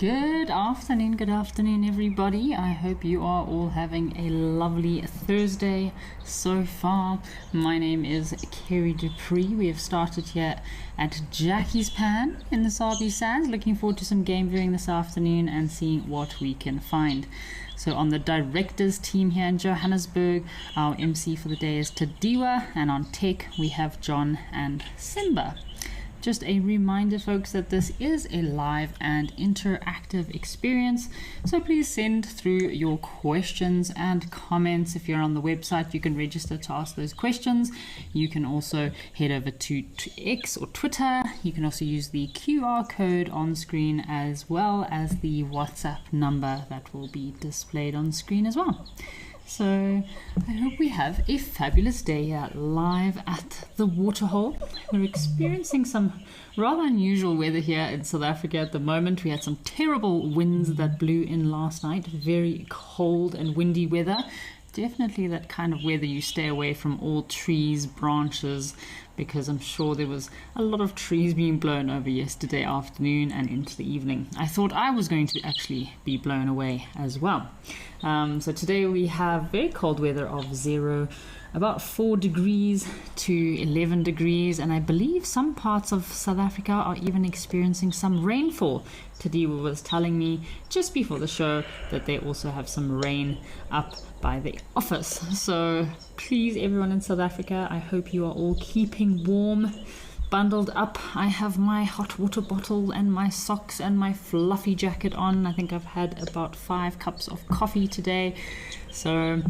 Good afternoon, everybody. I hope you are all having a lovely Thursday so far. My name is Kerry Dupree. We have started here at Jackie's Pan in the Sabi Sands. Looking forward to some game viewing this afternoon and seeing what we can find. So on the directors team here in Johannesburg, our MC for the day is Tadiwa, and on tech we have John and Simba. Just a reminder, folks, that this is a live and interactive experience, so please send through your questions and comments. If you're on the website, you can register to ask those questions. You can also head over to X or Twitter. You can also use the QR code on screen, as well as the WhatsApp number that will be displayed on screen as well. So I hope we have a fabulous day here live at the waterhole. We're experiencing some rather unusual weather here in South Africa at the moment. We had some terrible winds that blew in last night, very cold and windy weather. Definitely that kind of weather you stay away from all trees, branches, because I'm sure there was a lot of trees being blown over yesterday afternoon and into the evening. I thought I was going to actually be blown away as well. So today we have very cold weather of about 4 degrees to 11 degrees, and I believe some parts of South Africa are even experiencing some rainfall. Tadiwa was telling me just before the show that they also have some rain up by the office. So please, everyone in South Africa, I hope you are all keeping warm, bundled up. I have my hot water bottle and my socks and my fluffy jacket on. I think I've had about 5 cups of coffee today. So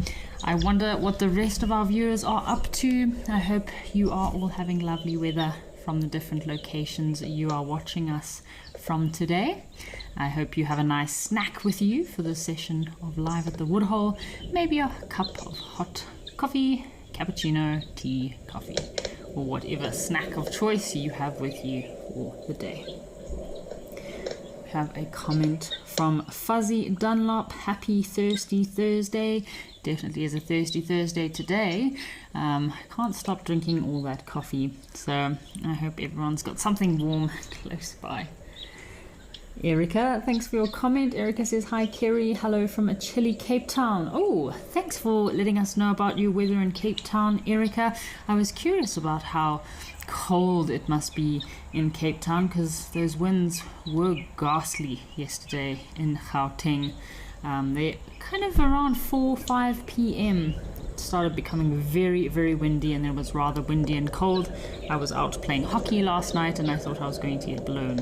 I wonder what the rest of our viewers are up to. I hope you are all having lovely weather from the different locations you are watching us from today. I hope you have a nice snack with you for this session of Live at the Woodhole. Maybe a cup of hot coffee, cappuccino, tea, coffee, or whatever snack of choice you have with you for the day. We have a comment from Fuzzy Dunlop. Happy Thirsty Thursday. Definitely is a thirsty Thursday today. Can't stop drinking all that coffee, so I hope everyone's got something warm close by. Erica, thanks for your comment. Erica says, hi Kerry, hello from a chilly Cape Town. Oh, thanks for letting us know about your weather in Cape Town, Erica. I was curious about how cold it must be in Cape Town, because those winds were ghastly yesterday in Gauteng. They kind of around 4-5 p.m. started becoming very, very windy, and it was rather windy and cold. I was out playing hockey last night and I thought I was going to get blown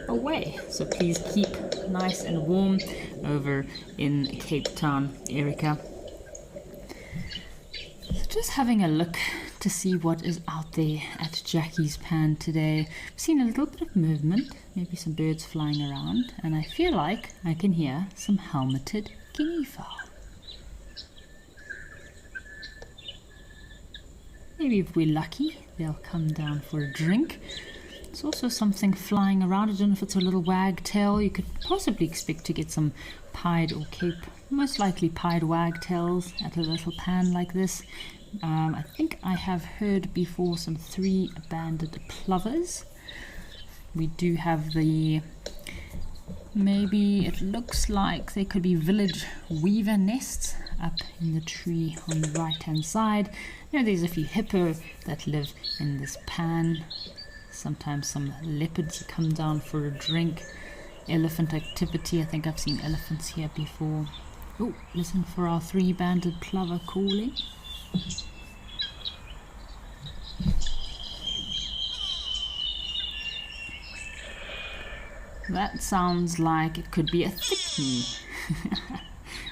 away. So please keep nice and warm over in Cape Town, Erica. So just having a look to see what is out there at Jackie's Pan today. I've seen a little bit of movement, maybe some birds flying around, and I feel like I can hear some helmeted guinea fowl. Maybe if we're lucky, they'll come down for a drink. There's also something flying around. I don't know if it's a little wagtail. You could possibly expect to get some pied or Cape, most likely pied wagtails at a little pan like this. I think I have heard before some 3-banded plovers. We do have maybe it looks like they could be village weaver nests up in the tree on the right hand side. There's a few hippo that live in this pan. Sometimes some leopards come down for a drink. Elephant activity, I think I've seen elephants here before. Oh, listen for our 3-banded plover calling. That sounds like it could be a thickney. So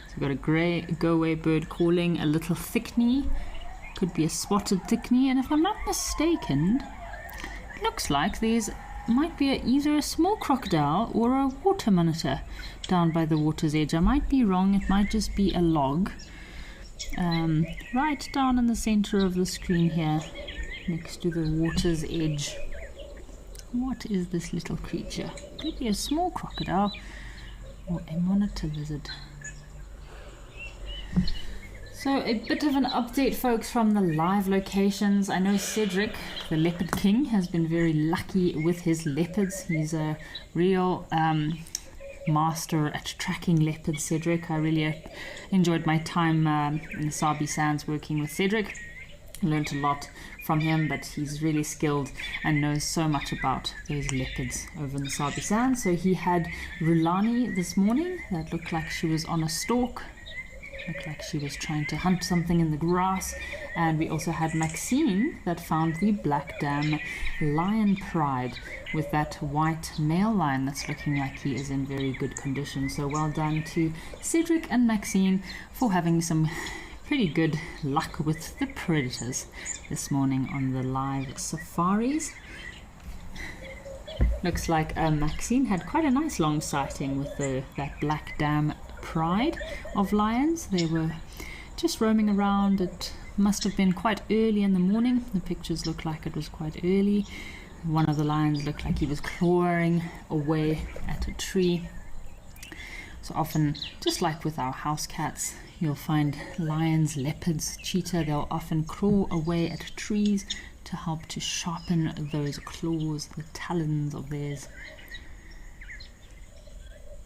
we've got a grey go-away bird calling, a little thickney. Could be a spotted thickney, and if I'm not mistaken, it looks like might be either a small crocodile or a water monitor down by the water's edge. I might be wrong, it might just be a log. Right down in the center of the screen here, next to the water's edge. What is this little creature? Could be a small crocodile or a monitor lizard. So a bit of an update, folks, from the live locations. I know Cedric, the Leopard King, has been very lucky with his leopards. He's a real master at tracking leopards, Cedric. I really enjoyed my time in the Sabi Sands working with Cedric. Learned a lot from him, but he's really skilled and knows so much about those leopards over in the Sabi Sands. So he had Rulani this morning that looked like she was on a stalk. Looked like she was trying to hunt something in the grass. And we also had Maxine that found the Black Dam lion pride with that white male lion that's looking like he is in very good condition. So well done to Cedric and Maxine for having some pretty good luck with the predators this morning on the live safaris. Looks like Maxine had quite a nice long sighting with that Black Dam pride of lions. They were just roaming around. It must have been quite early in the morning. The pictures look like it was quite early. One of the lions looked like he was clawing away at a tree. So often, just like with our house cats, you'll find lions, leopards, cheetah, they'll often claw away at trees to help to sharpen those claws, the talons of theirs.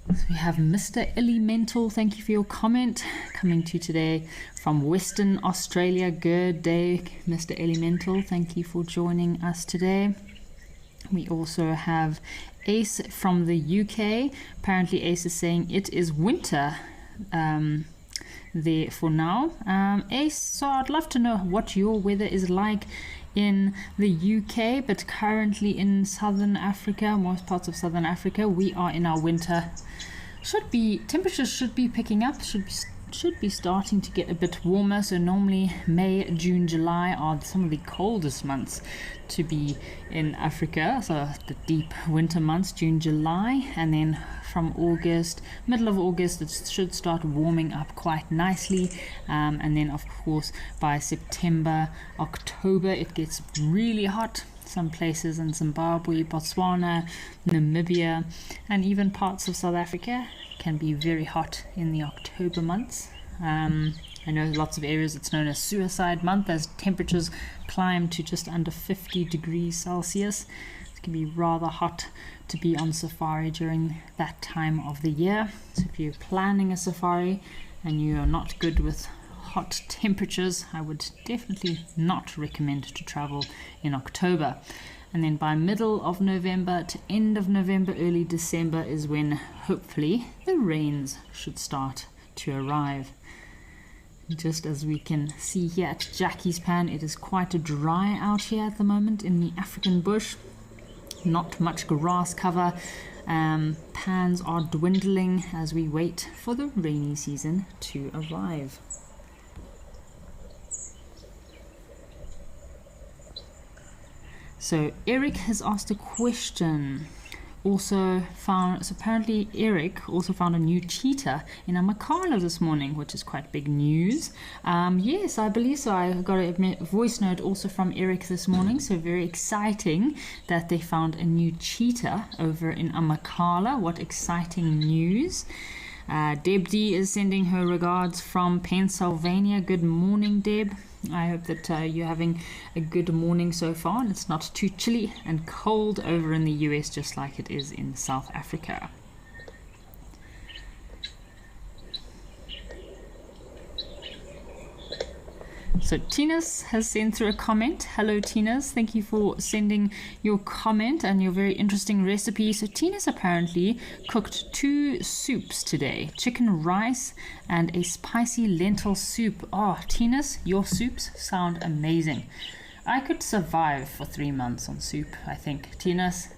So we have Mr. Elemental, thank you for your comment, coming to you today from Western Australia. Good day, Mr. Elemental, thank you for joining us today. We also have Ace from the UK. Apparently Ace is saying it is winter there for now. Ace, so I'd love to know what your weather is like in the UK, but currently in Southern Africa, most parts of Southern Africa, we are in our winter. Temperatures should be picking up, should be starting to get a bit warmer. So normally May, June, July are some of the coldest months to be in Africa, so the deep winter months, June, July, and then from August, middle of August, it should start warming up quite nicely, and then of course by September, October it gets really hot. Some places in Zimbabwe, Botswana, Namibia, and even parts of South Africa can be very hot in the October months. I know lots of areas it's known as suicide month, as temperatures climb to just under 50 degrees Celsius. It can be rather hot to be on safari during that time of the year. So if you're planning a safari and you are not good with hot temperatures, I would definitely not recommend to travel in October. And then by middle of November to end of November, early December is when hopefully the rains should start to arrive. Just as we can see here at Jackie's Pan, it is quite dry out here at the moment in the African bush. Not much grass cover. Pans are dwindling as we wait for the rainy season to arrive. So Eric has asked a question. Apparently Eric also found a new cheetah in Amakhala this morning, which is quite big news. Yes, I believe so. I got a voice note also from Eric this morning, so very exciting that they found a new cheetah over in Amakhala. What exciting news. Deb D is sending her regards from Pennsylvania. Good morning, Deb. I hope that you're having a good morning so far and it's not too chilly and cold over in the US just like it is in South Africa. So Tinas has sent through a comment. Hello Tinas, thank you for sending your comment and your very interesting recipe. So Tinas apparently cooked 2 soups today, chicken rice and a spicy lentil soup. Oh Tinas, your soups sound amazing. I could survive for 3 months on soup, I think, Tinas.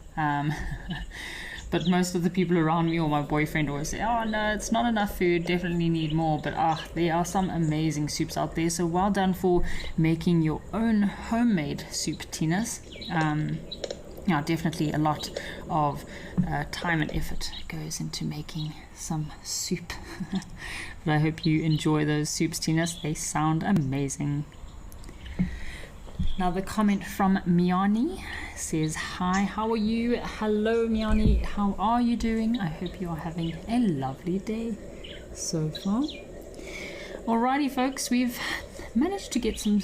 But most of the people around me or my boyfriend always say, oh no, it's not enough food, definitely need more. But there are some amazing soups out there. So well done for making your own homemade soup, Tinas. Yeah, definitely a lot of time and effort goes into making some soup. But I hope you enjoy those soups, Tinas. They sound amazing. Now the comment from Miani says, hi, how are you? Hello Miani, how are you doing? I hope you are having a lovely day so far. Alrighty folks, we've managed to get some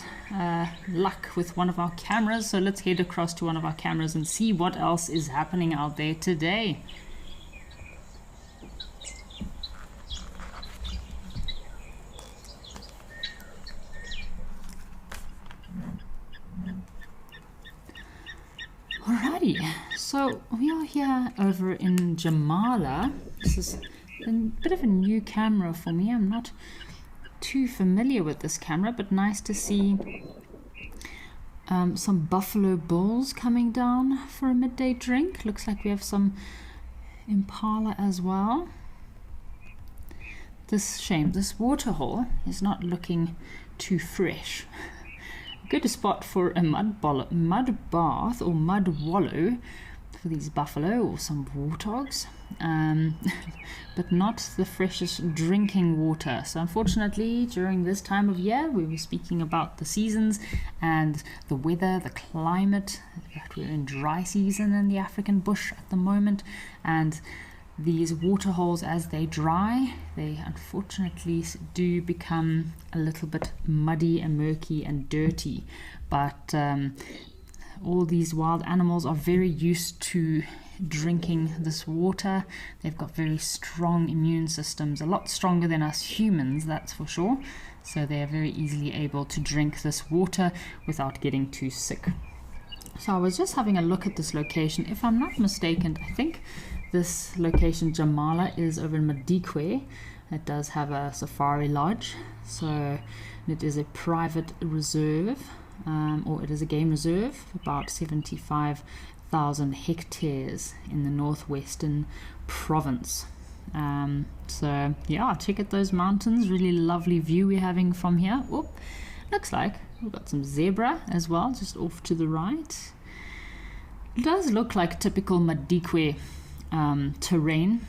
luck with one of our cameras, so let's head across to one of our cameras and see what else is happening out there today. Alrighty, so we are here over in Jamala. This is a bit of a new camera for me. I'm not too familiar with this camera, but nice to see some buffalo bulls coming down for a midday drink. Looks like we have some impala as well. This waterhole is not looking too fresh. Good spot for a mud bath or mud wallow for these buffalo or some warthogs, but not the freshest drinking water. So unfortunately, during this time of year, we were speaking about the seasons and the weather, the climate. We're in dry season in the African bush at the moment, and these water holes, as they dry, they unfortunately do become a little bit muddy and murky and dirty. But all these wild animals are very used to drinking this water. They've got very strong immune systems, a lot stronger than us humans, that's for sure. So they are very easily able to drink this water without getting too sick. So I was just having a look at this location. If I'm not mistaken, I think this location, Jamala, is over in Madikwe. It does have a safari lodge, so it is a private reserve, or it is a game reserve, about 75,000 hectares in the northwestern province. So yeah, check out those mountains. Really lovely view we're having from here. Oh, looks like we've got some zebra as well, just off to the right. It does look like typical Madikwe terrain.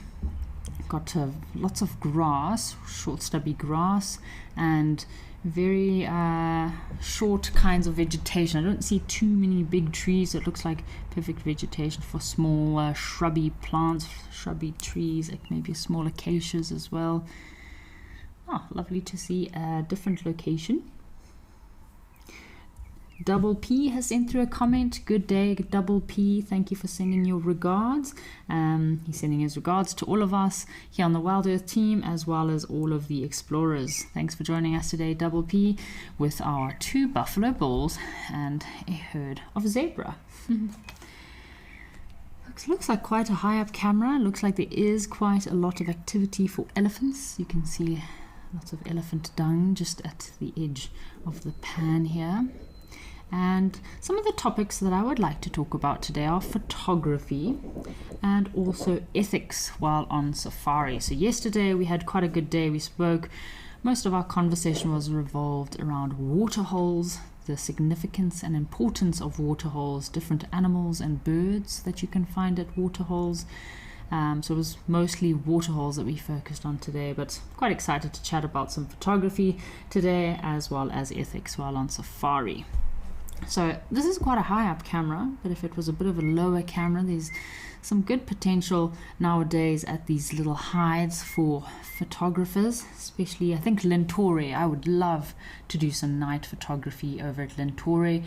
Got lots of grass, short stubby grass, and very short kinds of vegetation. I don't see too many big trees. It looks like perfect vegetation for small shrubby plants, shrubby trees, like maybe small acacias as well. Oh, lovely to see a different location. Double P has sent through a comment. Good day, Double P. Thank you for sending your regards. He's sending his regards to all of us here on the Wild Earth team, as well as all of the explorers. Thanks for joining us today, Double P, with our 2 buffalo bulls and a herd of zebra. Looks like quite a high up camera. Looks like there is quite a lot of activity for elephants. You can see lots of elephant dung just at the edge of the pan here. And some of the topics that I would like to talk about today are photography and also ethics while on safari. So yesterday we had quite a good day. We spoke, most of our conversation was revolved around waterholes, the significance and importance of waterholes, different animals and birds that you can find at waterholes. So it was mostly waterholes that we focused on today, but quite excited to chat about some photography today as well as ethics while on safari. So this is quite a high up camera, but if it was a bit of a lower camera, there's some good potential nowadays at these little hides for photographers, especially I think Lentore. I would love to do some night photography over at Lentore.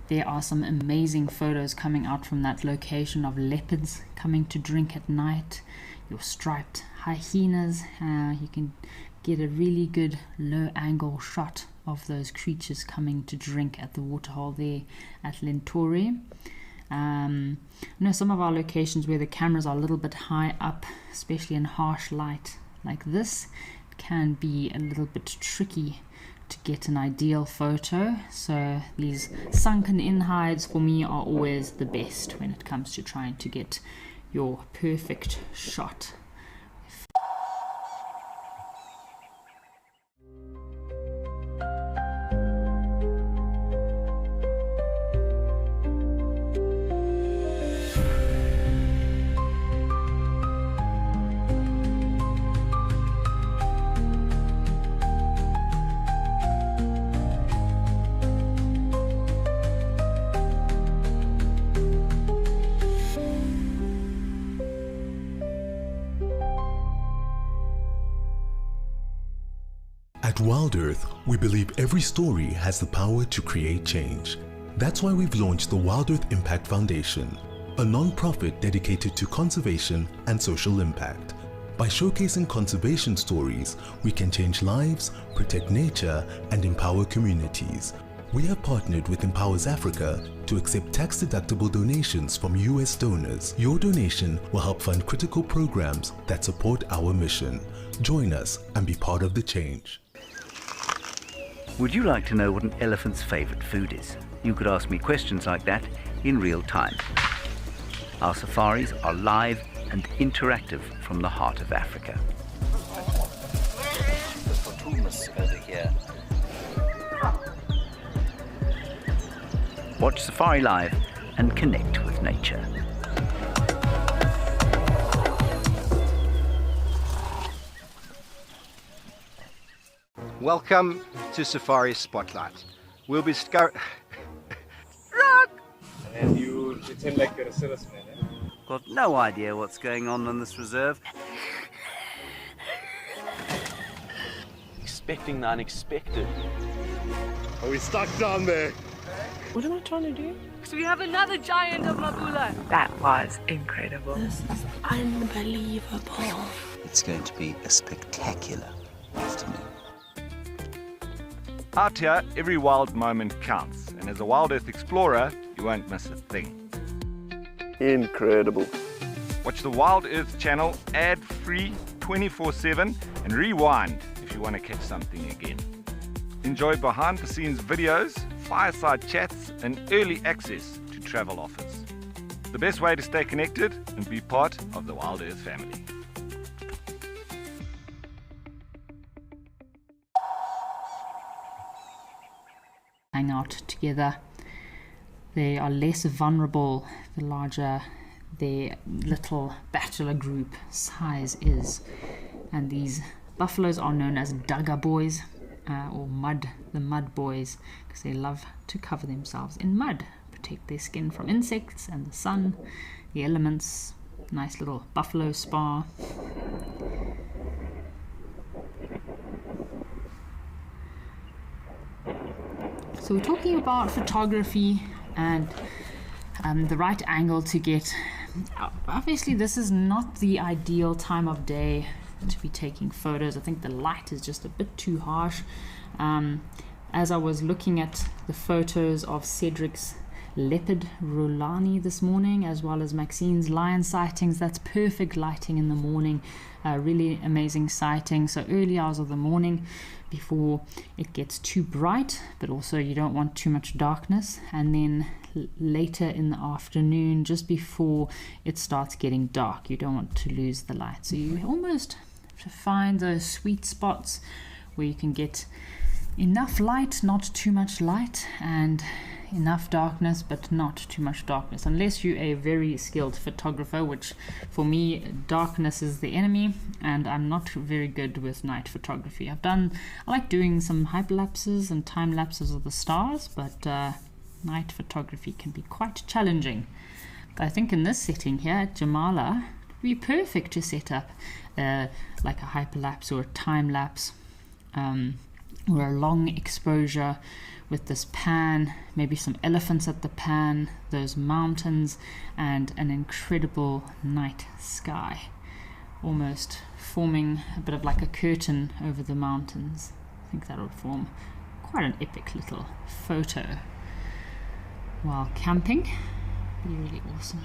There are some amazing photos coming out from that location of leopards coming to drink at night, your striped hyenas. You can get a really good low angle shot of those creatures coming to drink at the waterhole there at Lentore. I know some of our locations where the cameras are a little bit high up, especially in harsh light like this, it can be a little bit tricky to get an ideal photo. So these sunken in hides for me are always the best when it comes to trying to get your perfect shot. At Wild Earth, we believe every story has the power to create change. That's why we've launched the Wild Earth Impact Foundation, a non-profit dedicated to conservation and social impact. By showcasing conservation stories, we can change lives, protect nature, and empower communities. We have partnered with Empowers Africa to accept tax-deductible donations from US donors. Your donation will help fund critical programs that support our mission. Join us and be part of the change. Would you like to know what an elephant's favorite food is? You could ask me questions like that in real time. Our safaris are live and interactive from the heart of Africa. Over here. Watch Safari Live and connect with nature. Welcome to Safari Spotlight. We'll be And you pretend like you're a serviceman, eh? Got no idea what's going on this reserve. Expecting the unexpected. Are we stuck down there? What am I trying to do? So we have another giant of Mabula. That was incredible. This is unbelievable. It's going to be a spectacular afternoon. Out here, every wild moment counts, and as a Wild Earth explorer, you won't miss a thing. Incredible. Watch the Wild Earth channel ad-free 24/7 and rewind if you want to catch something again. Enjoy behind-the-scenes videos, fireside chats, and early access to travel offers. The best way to stay connected and be part of the Wild Earth family. Hang out together. They are less vulnerable the larger their little bachelor group size is. And these buffaloes are known as Dugger boys, or the mud boys, because they love to cover themselves in mud, protect their skin from insects and the sun, the elements. Nice little buffalo spa. So we're talking about photography and the right angle to get. Obviously this is not the ideal time of day to be taking photos. I think the light is just a bit too harsh. As I was looking at the photos of Cedric's leopard Rolani this morning, as well as Maxine's lion sightings, that's perfect lighting in the morning. Really amazing sighting. So early hours of the morning before it gets too bright, but also you don't want too much darkness. And then later in the afternoon, just before it starts getting dark, you don't want to lose the light. So you almost have to find those sweet spots where you can get enough light, not too much light, and enough darkness but not too much darkness, unless you're a very skilled photographer, which for me darkness is the enemy, and I'm not very good with night photography. I like doing some hyperlapses and time lapses of the stars, but night photography can be quite challenging. But I think in this setting here at Jamala, it would be perfect to set up like a hyperlapse or a time lapse, or a long exposure with this pan, maybe some elephants at the pan, those mountains, and an incredible night sky, almost forming a bit of like a curtain over the mountains. I think that would form quite an epic little photo while camping. Be really awesome.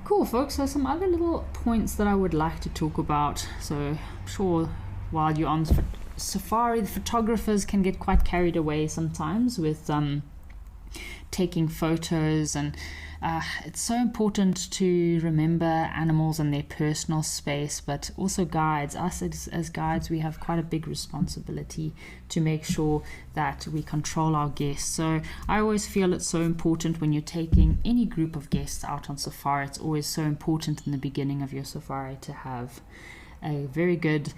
Cool, folks. So some other little points that I would like to talk about. So I'm sure while you're on safari, the photographers can get quite carried away sometimes with taking photos, and it's so important to remember animals and their personal space, but also guides. Us as guides, we have quite a big responsibility to make sure that we control our guests. So I always feel it's so important when you're taking any group of guests out on safari. It's always so important in the beginning of your safari to have a very good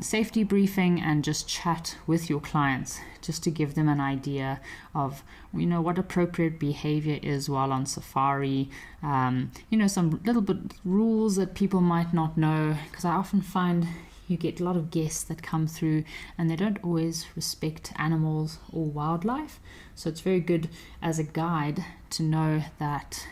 safety briefing and just chat with your clients, just to give them an idea of, you know, what appropriate behavior is while on safari. You know, some little bit rules that people might not know, because I often find you get a lot of guests that come through and they don't always respect animals or wildlife. So it's very good as a guide to know that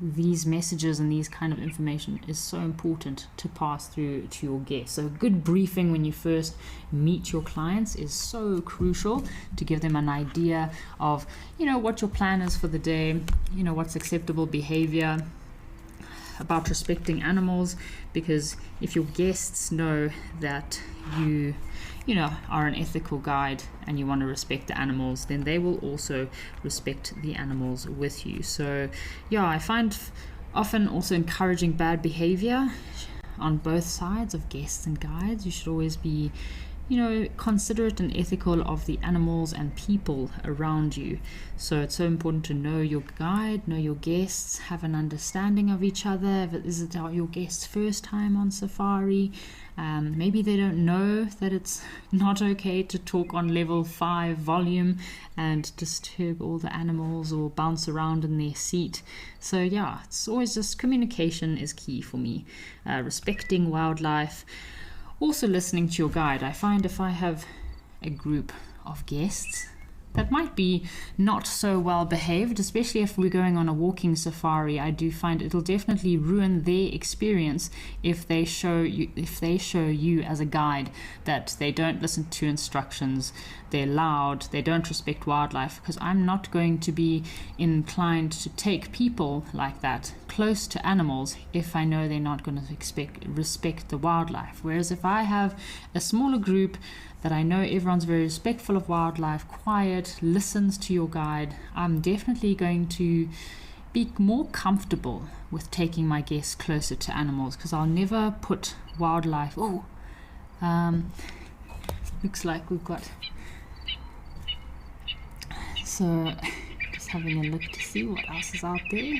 these messages and these kind of information is so important to pass through to your guests. So a good briefing when you first meet your clients is so crucial to give them an idea of, what your plan is for the day, what's acceptable behavior, about respecting animals, because if your guests know that you are an ethical guide and you want to respect the animals, then they will also respect the animals with you. So I find often also encouraging bad behavior on both sides of guests and guides. You should always be considerate and ethical of the animals and people around you. So it's so important to know your guide, know your guests, have an understanding of each other. Is it your guest's first time on safari? Maybe they don't know that it's not okay to talk on level 5 volume and disturb all the animals or bounce around in their seat. So it's always just communication is key for me. Respecting wildlife. Also listening to your guide. I find if I have a group of guests that might be not so well behaved, especially if we're going on a walking safari, I do find it'll definitely ruin their experience if they show you as a guide that they don't listen to instructions, they're loud, they don't respect wildlife, because I'm not going to be inclined to take people like that close to animals if I know they're not going to respect the wildlife. Whereas if I have a smaller group that I know everyone's very respectful of wildlife, quiet, listens to your guide, I'm definitely going to be more comfortable with taking my guests closer to animals, because I'll never put wildlife. Looks like we've got. So, just having a look to see what else is out there.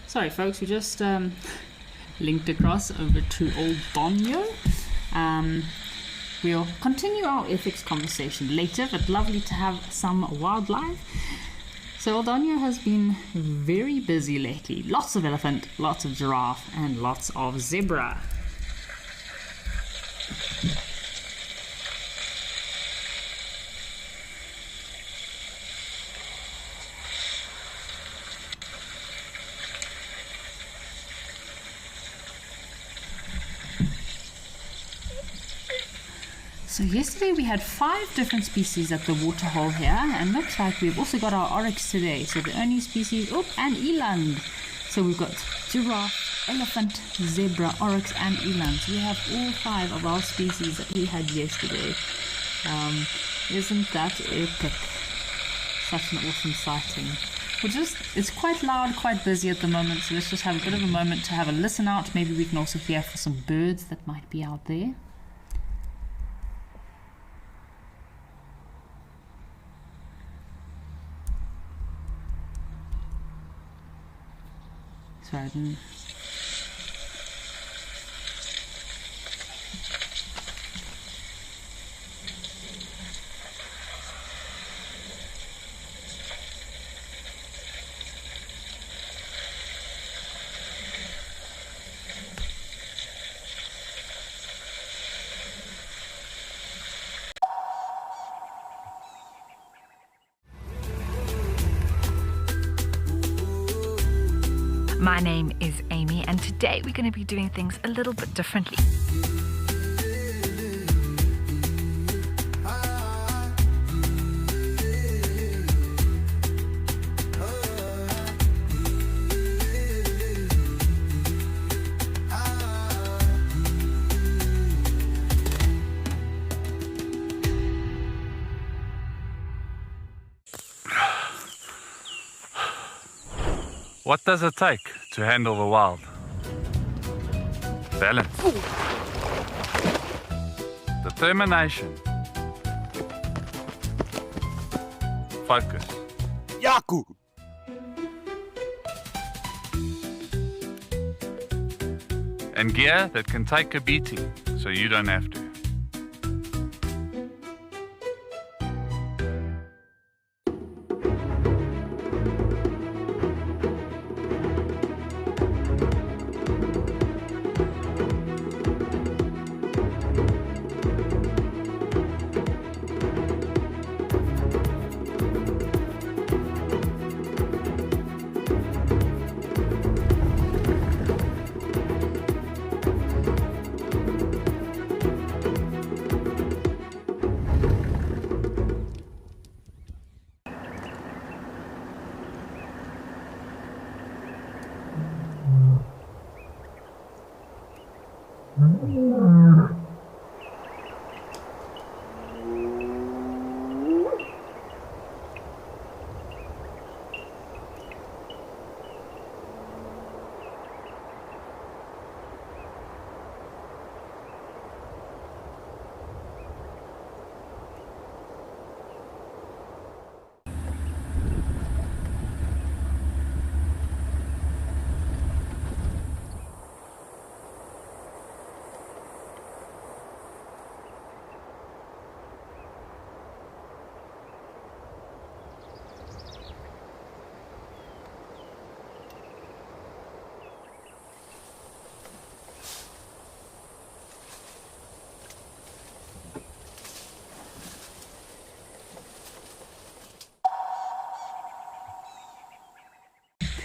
Sorry folks, we just linked across over to old Donio. We'll continue our ethics conversation later, but lovely to have some wildlife. So old Donio has been very busy lately. Lots of elephant, lots of giraffe, and lots of zebra. So yesterday we had 5 different species at the waterhole here, and looks like we've also got our oryx today. So the only species, and eland. So we've got giraffe, elephant, zebra, oryx, and eland. So we have all 5 of our species that we had yesterday. Isn't that epic? Such an awesome sighting. It's quite loud, quite busy at the moment, so let's just have a bit of a moment to have a listen out. Maybe we can also hear for some birds that might be out there. Sorry, I didn't. My name is Amy, and today we're going to be doing things a little bit differently. What does it take to handle the wild? Balance. Determination. Focus. Yaku! And gear that can take a beating so you don't have to.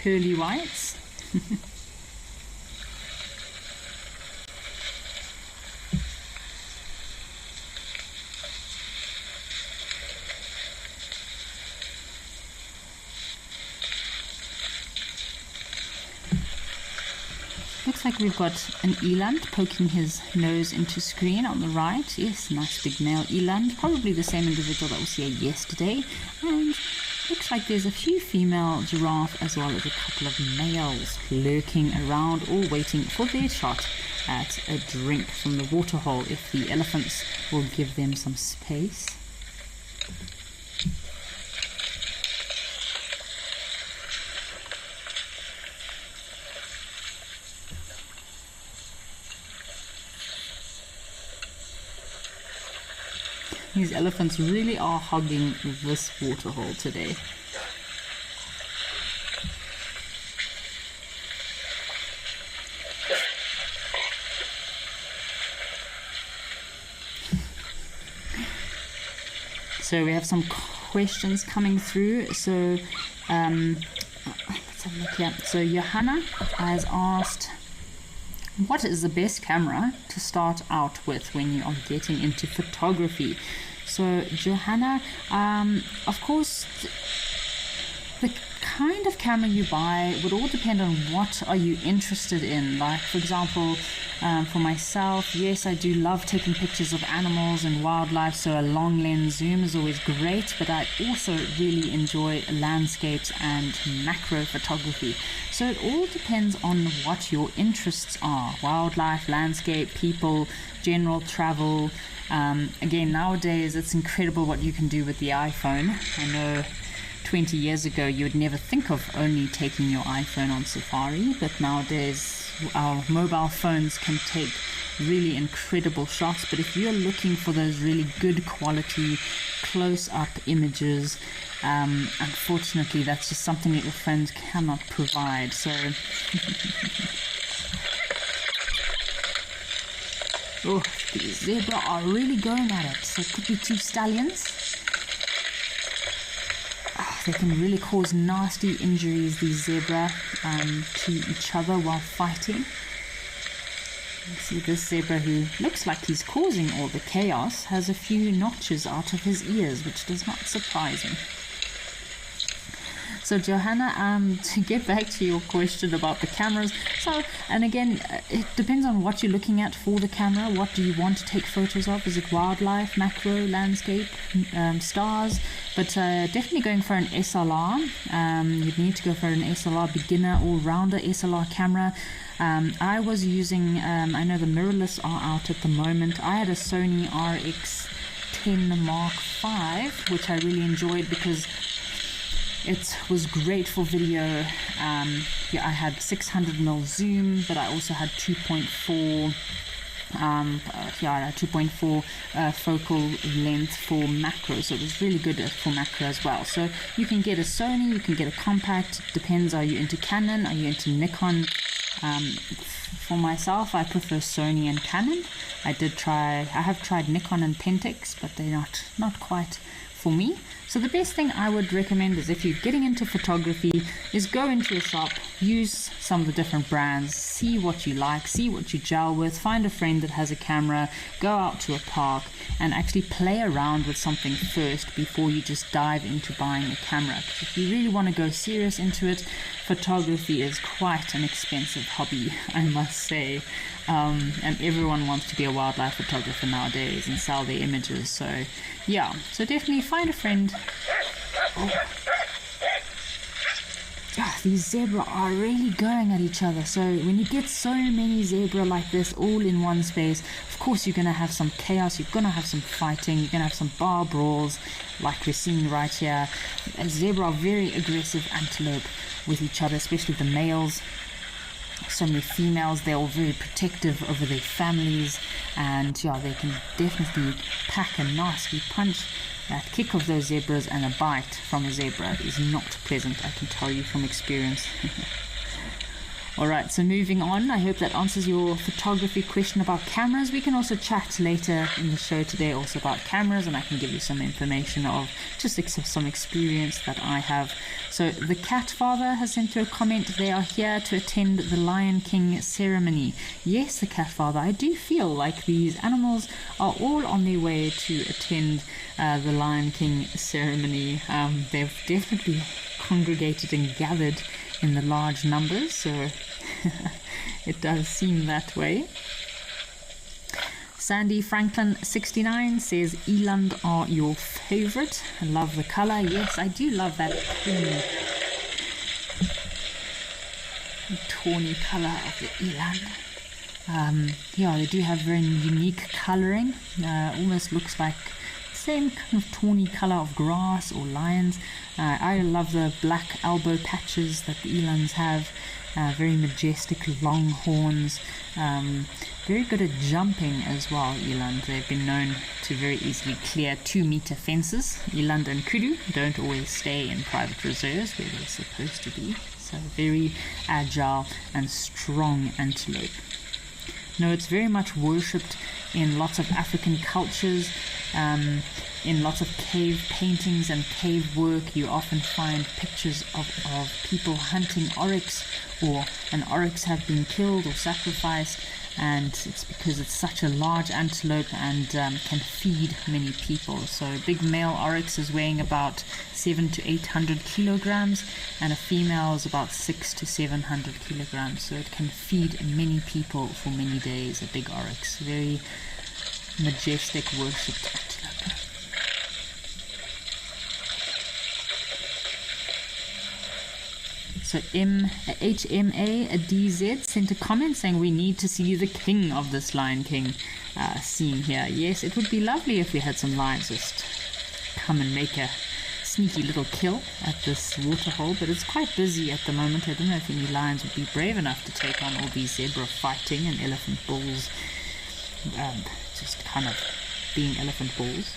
Pearly whites. Looks like we've got an eland poking his nose into screen on the right. Yes, nice big male eland, probably the same individual that was here yesterday. And looks like there's a few female giraffe as well as a couple of males lurking around, all waiting for their shot at a drink from the waterhole if the elephants will give them some space. These elephants really are hogging this waterhole today. So we have some questions coming through. So let's have a look here. So Johanna has asked, what is the best camera to start out with when you are getting into photography? So Johanna, of course, the kind of camera you buy would all depend on what are you interested in. Like, for example, for myself, yes, I do love taking pictures of animals and wildlife, so a long lens zoom is always great, but I also really enjoy landscapes and macro photography. So it all depends on what your interests are: wildlife, landscape, people, general travel. Again, nowadays it's incredible what you can do with the iPhone. I know 20 years ago you would never think of only taking your iPhone on safari, but nowadays our mobile phones can take really incredible shots. But if you're looking for those really good quality close-up images, unfortunately that's just something that your phones cannot provide. So oh, the zebra are really going at it. So it could be two stallions. They can really cause nasty injuries, these zebra, to each other while fighting. You see this zebra, who looks like he's causing all the chaos, has a few notches out of his ears, which does not surprise me. So Johanna, to get back to your question about the cameras, and again, it depends on what you're looking at for the camera. What do you want to take photos of? Is it wildlife, macro, landscape, stars? But definitely going for an SLR. You'd need to go for an SLR, beginner all-rounder SLR camera. I was using, I know the mirrorless are out at the moment. I had a Sony RX10 Mark V, which I really enjoyed because it was great for video. I had 600mm zoom, but I also had 2.4 focal length for macro, so it was really good for macro as well. So you can get a Sony, you can get a compact. It depends, are you into Canon, are you into Nikon? For myself, I prefer Sony and Canon. I have tried Nikon and Pentax, but they're not quite for me. So the best thing I would recommend is, if you're getting into photography, is go into a shop, use some of the different brands, see what you like, see what you gel with, find a friend that has a camera, go out to a park and actually play around with something first before you just dive into buying a camera. Because if you really want to go serious into it, photography is quite an expensive hobby, I must say. And everyone wants to be a wildlife photographer nowadays and sell their images. So yeah, so definitely find a friend. These zebra are really going at each other. So when you get so many zebra like this all in one space, of course you're going to have some chaos, you're going to have some fighting, you're going to have some bar brawls like we're seeing right here. Zebra are very aggressive antelope with each other, especially the males. So many females, they're all very protective over their families, and yeah, they can definitely pack a nasty punch. That kick of those zebras and a bite from a zebra is not pleasant, I can tell you from experience. Alright, so moving on, I hope that answers your photography question about cameras. We can also chat later in the show today also about cameras, and I can give you some information of just some experience that I have. So the cat father has sent through a comment, they are here to attend the Lion King ceremony. Yes, the cat father, I do feel like these animals are all on their way to attend the Lion King ceremony. They've definitely congregated and gathered in the large numbers, so it does seem that way. Sandy Franklin 69 says eland are your favorite. I love the color. Yes, I do love that tawny color of the eland. Yeah, they do have very unique coloring. Almost looks like the same kind of tawny color of grass or lions. I love the black elbow patches that the elands have. Very majestic long horns. Very good at jumping as well, eland. They've been known to very easily clear 2-meter fences. Eland and kudu don't always stay in private reserves where they're supposed to be. So very agile and strong antelope. No, it's very much worshipped in lots of African cultures. In lots of cave paintings and cave work, you often find pictures of people hunting oryx, or an oryx have been killed or sacrificed, and it's because it's such a large antelope and can feed many people. So a big male oryx is weighing about 700 to 800 kilograms, and a female is about 600 to 700 kilograms. So it can feed many people for many days, a big oryx. Very majestic, worshipped antelope. So HMADZ sent a comment saying we need to see the king of this Lion King scene here. Yes, it would be lovely if we had some lions just come and make a sneaky little kill at this waterhole, but it's quite busy at the moment. I don't know if any lions would be brave enough to take on all these zebra fighting and elephant bulls, just kind of being elephant bulls.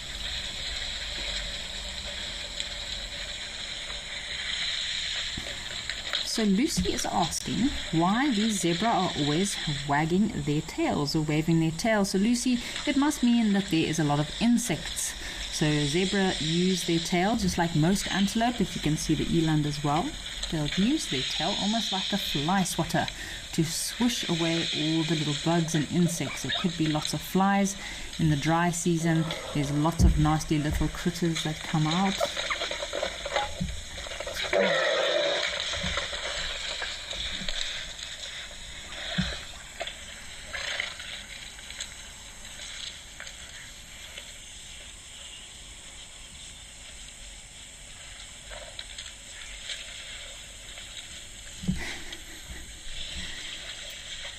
So Lucy is asking why these zebra are always wagging their tails or waving their tails. So Lucy, it must mean that there is a lot of insects. So zebra use their tail just like most antelope. If you can see the eland as well, they'll use their tail almost like a fly swatter to swish away all the little bugs and insects. It could be lots of flies in the dry season. There's lots of nasty little critters that come out.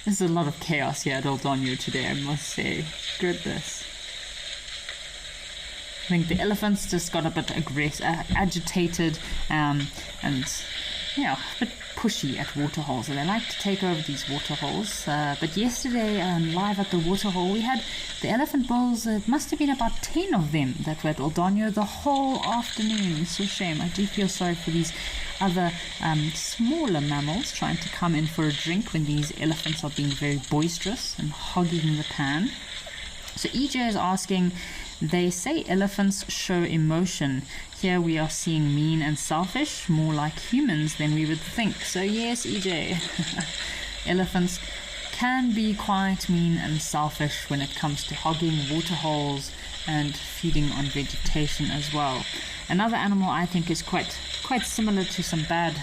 There's a lot of chaos here at Old Donyo today, I must say. Goodness. I think the elephants just got a bit agitated and a bit pushy at waterholes. So they like to take over these waterholes. But yesterday, live at the waterhole, we had the elephant bulls. It must have been about 10 of them that were at Old Donyo the whole afternoon. It's a shame. I do feel sorry for these other smaller mammals trying to come in for a drink when these elephants are being very boisterous and hogging the pan. So EJ is asking, they say elephants show emotion. Here we are seeing mean and selfish, more like humans than we would think. So yes, EJ, elephants can be quite mean and selfish when it comes to hogging waterholes and feeding on vegetation as well. Another animal I think is quite similar to some bad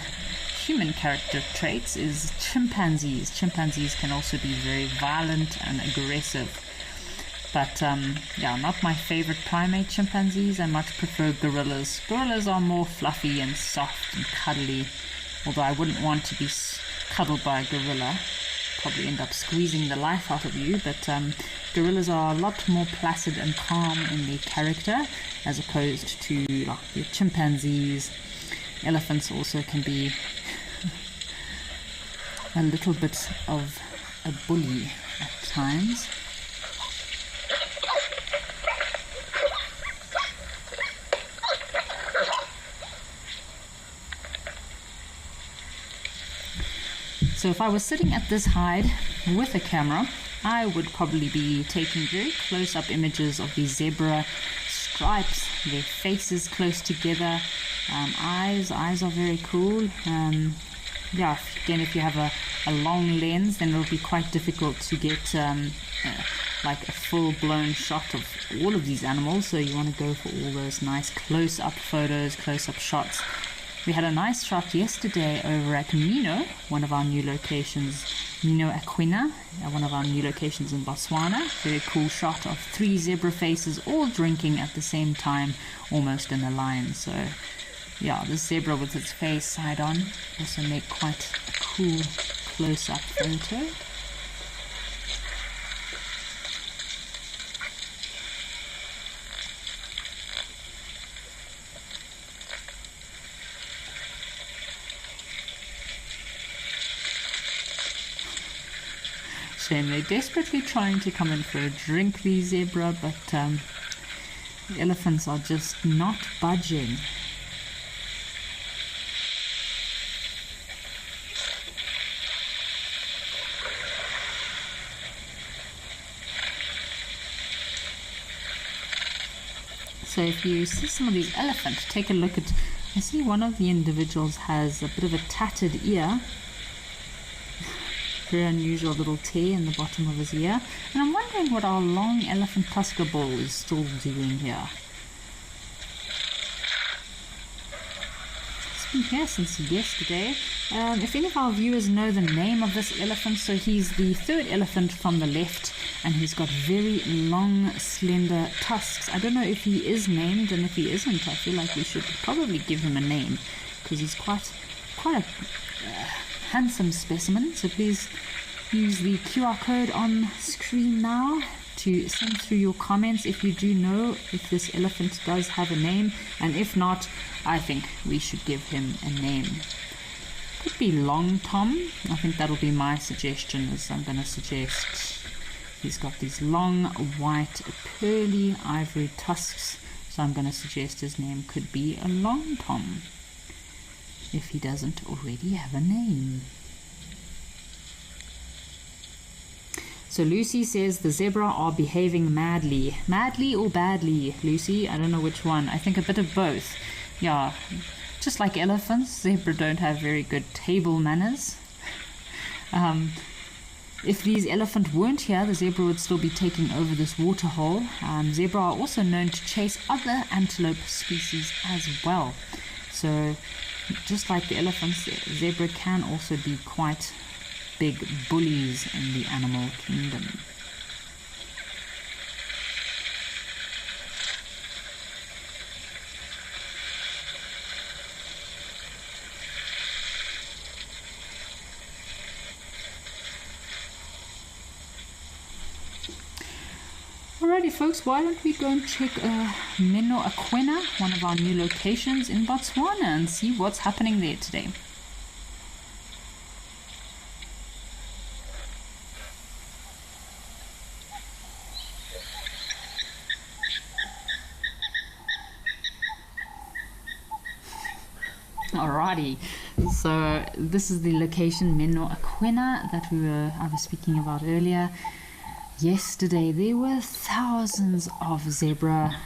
human character traits is chimpanzees. Chimpanzees can also be very violent and aggressive. But yeah, not my favorite primate, chimpanzees. I much prefer gorillas. Gorillas are more fluffy and soft and cuddly, although I wouldn't want to be cuddled by a gorilla. Probably end up squeezing the life out of you. But gorillas are a lot more placid and calm in their character, as opposed to like your chimpanzees. Elephants also can be a little bit of a bully at times. So if I was sitting at this height with a camera, I would probably be taking very close-up images of these zebra stripes, their faces close together, eyes are very cool. Yeah, again, if you have a long lens, then it'll be quite difficult to get like a full-blown shot of all of these animals, so you want to go for all those nice close-up photos, close-up shots. We had a nice shot yesterday over at Mino, one of our new locations, Mino Aquina, one of our new locations in Botswana. Very cool shot of 3 zebra faces all drinking at the same time, almost in a line. So yeah, this zebra with its face side on also make quite a cool close-up photo. Shame, they're desperately trying to come in for a drink, these zebra, but the elephants are just not budging. So if you see some of these elephants, take a look at, I see one of the individuals has a bit of a tattered ear. Very unusual little tear in the bottom of his ear. And I'm wondering what our long elephant tusker bull is still doing here. It's been here since yesterday. If any of our viewers know the name of this elephant, so he's the 3rd elephant from the left, and he's got very long, slender tusks. I don't know if he is named, and if he isn't, I feel like we should probably give him a name, because he's quite a handsome specimen. So please use the QR code on screen now to send through your comments if you do know if this elephant does have a name, and if not, I think we should give him a name. Could be Long Tom. I think that'll be my suggestion, as I'm going to suggest he's got these long white pearly ivory tusks, so I'm going to suggest his name could be a Long Tom, if he doesn't already have a name. So Lucy says the zebra are behaving madly. Madly or badly, Lucy? I don't know which one. I think a bit of both. Yeah, just like elephants, zebra don't have very good table manners. If these elephants weren't here, the zebra would still be taking over this waterhole. Zebra are also known to chase other antelope species as well. So just like the elephants, the zebra can also be quite big bullies in the animal kingdom. Alrighty folks, why don't we go and check Mino Aquina, one of our new locations in Botswana, and see what's happening there today. Alrighty, so this is the location Mino Aquina that I was speaking about earlier. Yesterday there were thousands of zebra.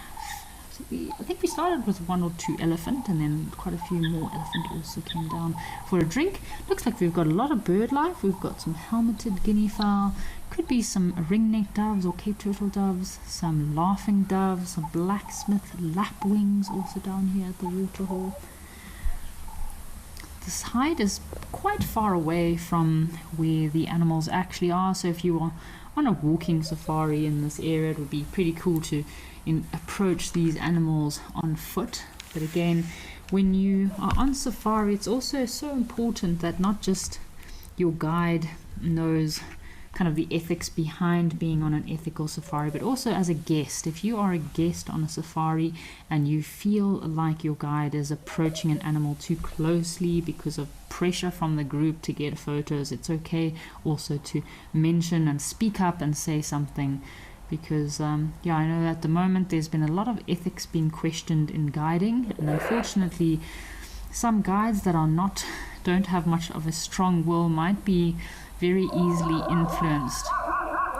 I think we started with 1 or 2 elephant, and then quite a few more elephant also came down for a drink. Looks like we've got a lot of bird life. We've got some helmeted guinea fowl, could be some ringneck doves or Cape turtle doves, some laughing doves, some blacksmith lapwings also down here at the waterhole. this hide is quite far away from where the animals actually are. So if you are on a walking safari in this area, it would be pretty cool to approach these animals on foot. But again, when you are on safari, it's also so important that not just your guide knows kind of the ethics behind being on an ethical safari, but also as a guest. If you are a guest on a safari and you feel like your guide is approaching an animal too closely because of pressure from the group to get photos, it's okay also to mention and speak up and say something, because I know at the moment there's been a lot of ethics being questioned in guiding, and unfortunately some guides that don't have much of a strong will might be very easily influenced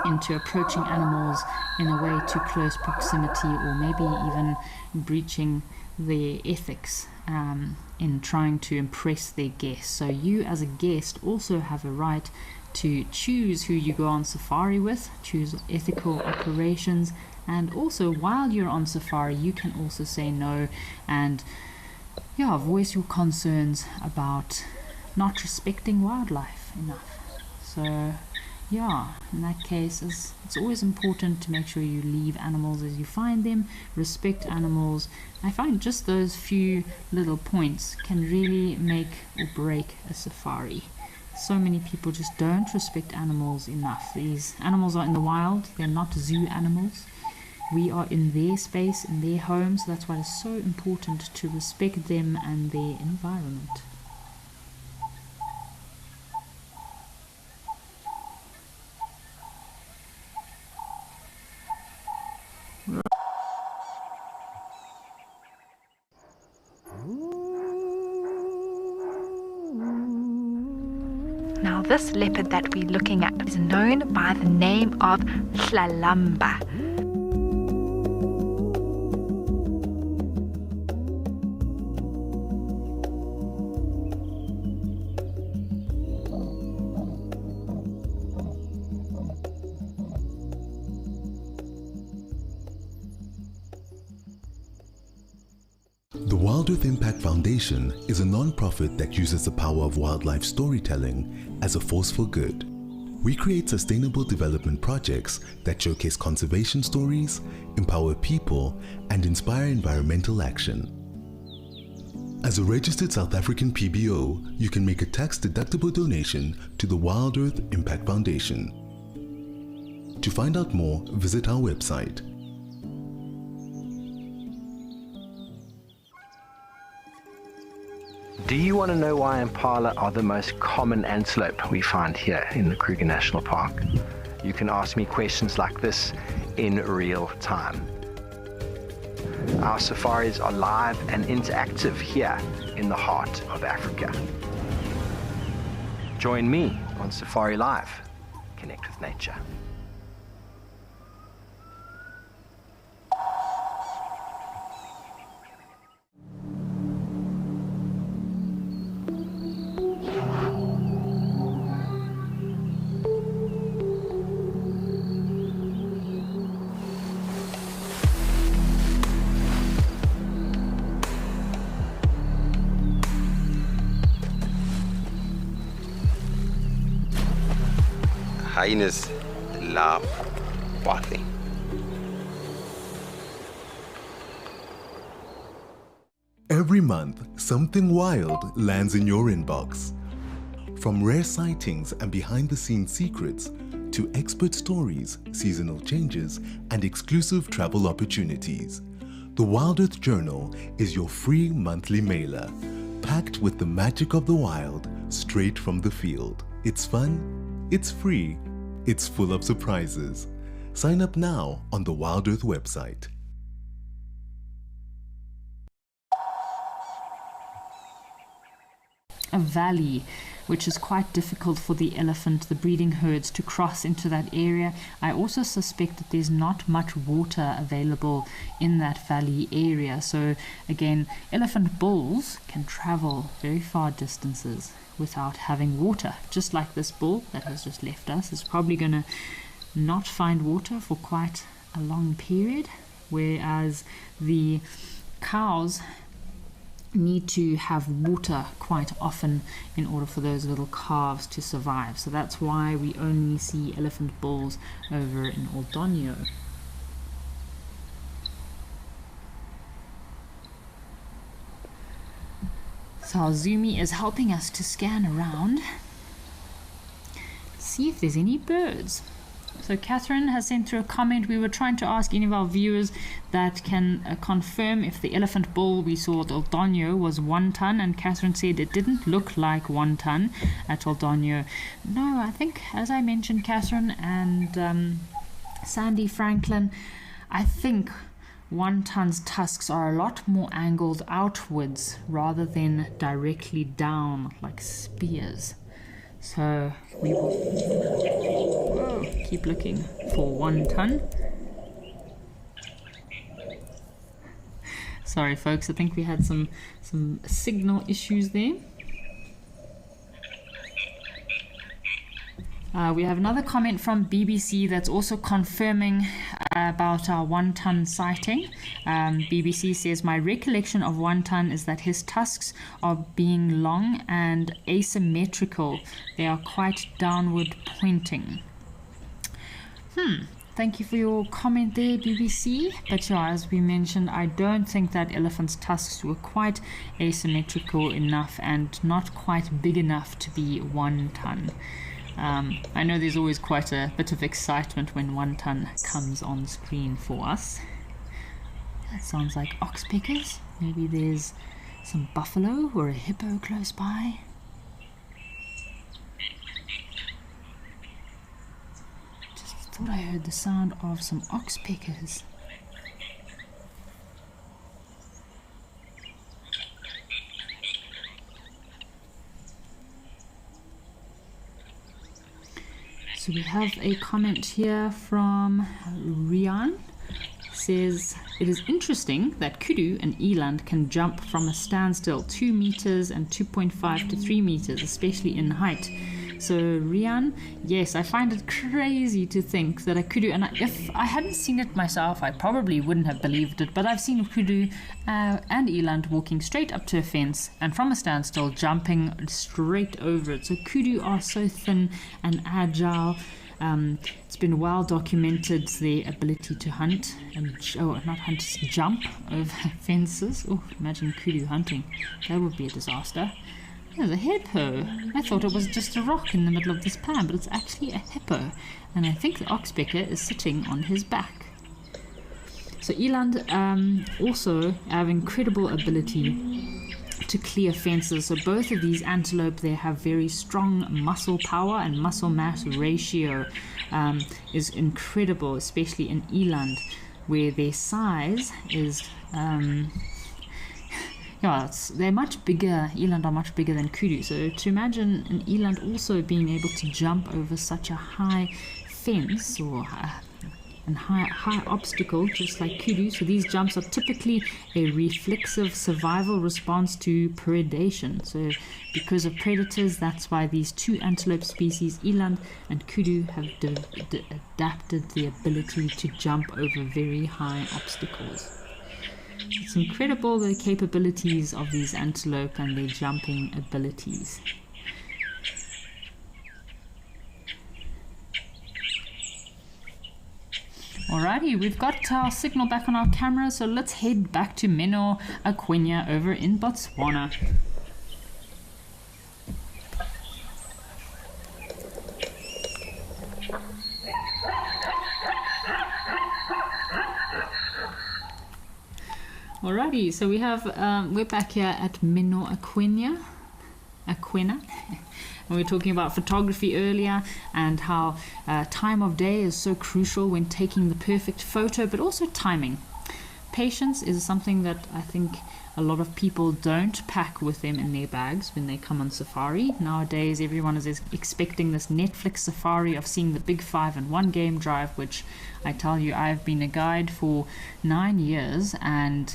into approaching animals in a way too close proximity, or maybe even breaching their ethics in trying to impress their guests. So you as a guest also have a right to choose who you go on safari with, choose ethical operations, and also while you're on safari you can also say no and voice your concerns about not respecting wildlife enough. So in that case, it's always important to make sure you leave animals as you find them, respect animals. I find just those few little points can really make or break a safari. So many people just don't respect animals enough. These animals are in the wild, they're not zoo animals. We are in their space, in their homes. That's why it's so important to respect them and their environment. Now this leopard that we're looking at is known by the name of Hlalamba. The Wild Earth Impact Foundation is a non-profit that uses the power of wildlife storytelling as a force for good. We create sustainable development projects that showcase conservation stories, empower people, and inspire environmental action. As a registered South African PBO, you can make a tax-deductible donation to the Wild Earth Impact Foundation. To find out more, visit our website. Do you want to know why impala are the most common antelope we find here in the Kruger National Park? You can ask me questions like this in real time. Our safaris are live and interactive here in the heart of Africa. Join me on Safari Live. Connect with nature. Hyenas love bathing. Every month, something wild lands in your inbox. From rare sightings and behind-the-scenes secrets to expert stories, seasonal changes, and exclusive travel opportunities, the Wild Earth Journal is your free monthly mailer, packed with the magic of the wild straight from the field. It's fun, it's free, it's full of surprises. Sign up now on the Wild Earth website. A valley, which is quite difficult for the elephant, the breeding herds, to cross into that area. I also suspect that there's not much water available in that valley area. So again, elephant bulls can travel very far distances without having water. Just like this bull that has just left us is probably going to not find water for quite a long period, whereas the cows need to have water quite often in order for those little calves to survive. So that's why we only see elephant bulls over in Oldonyo. So our Zoomy is helping us to scan around, see if there's any birds. So Catherine has sent through a comment. We were trying to ask any of our viewers that can confirm if the elephant bull we saw at Oldonyo was 1 ton, and Catherine said it didn't look like 1 ton at Oldonyo. No, I think, as I mentioned, Catherine and Sandy Franklin, I think 1 ton's tusks are a lot more angled outwards rather than directly down like spears. So we will keep looking for 1 ton. Sorry folks, I think we had some signal issues there. We have another comment from BBC that's also confirming about our 1 ton sighting. BBC says, my recollection of 1 ton is that his tusks are being long and asymmetrical. They are quite downward pointing. Thank you for your comment there, BBC. But yeah, as we mentioned, I don't think that elephant's tusks were quite asymmetrical enough and not quite big enough to be 1 ton. I know there's always quite a bit of excitement when 1 ton comes on screen for us. That sounds like oxpeckers. Maybe there's some buffalo or a hippo close by. Just thought I heard the sound of some oxpeckers. So we have a comment here from Rian. Says, it is interesting that kudu and eland can jump from a standstill 2 meters and 2.5 to 3 meters, especially in height. So Rian, yes, I find it crazy to think that a kudu, and if I hadn't seen it myself, I probably wouldn't have believed it, but I've seen kudu and eland walking straight up to a fence and from a standstill jumping straight over it. So kudu are so thin and agile. It's been well documented their ability to hunt and jump over fences. Oh, imagine kudu hunting. That would be a disaster. There's a hippo. I thought it was just a rock in the middle of this pan, but it's actually a hippo. And I think the oxpecker is sitting on his back. So eland also have incredible ability to clear fences. So both of these antelope, they have very strong muscle power, and muscle mass ratio is incredible, especially in eland, where their size is they're much bigger. Eland are much bigger than kudu. So to imagine an eland also being able to jump over such a high fence or high obstacle, just like kudu. So these jumps are typically a reflexive survival response to predation. So because of predators, that's why these 2 antelope species, eland and kudu, have adapted the ability to jump over very high obstacles. It's incredible the capabilities of these antelope and their jumping abilities. Alrighty, we've got our signal back on our camera, so let's head back to Meno Aquenia over in Botswana. Alrighty, so we have we're back here at Meno Aquenia, and we were talking about photography earlier and how time of day is so crucial when taking the perfect photo, but also timing. Patience is something that I think a lot of people don't pack with them in their bags when they come on safari. Nowadays, everyone is expecting this Netflix safari of seeing the big 5 in one game drive, which I tell you, I've been a guide for 9 years, and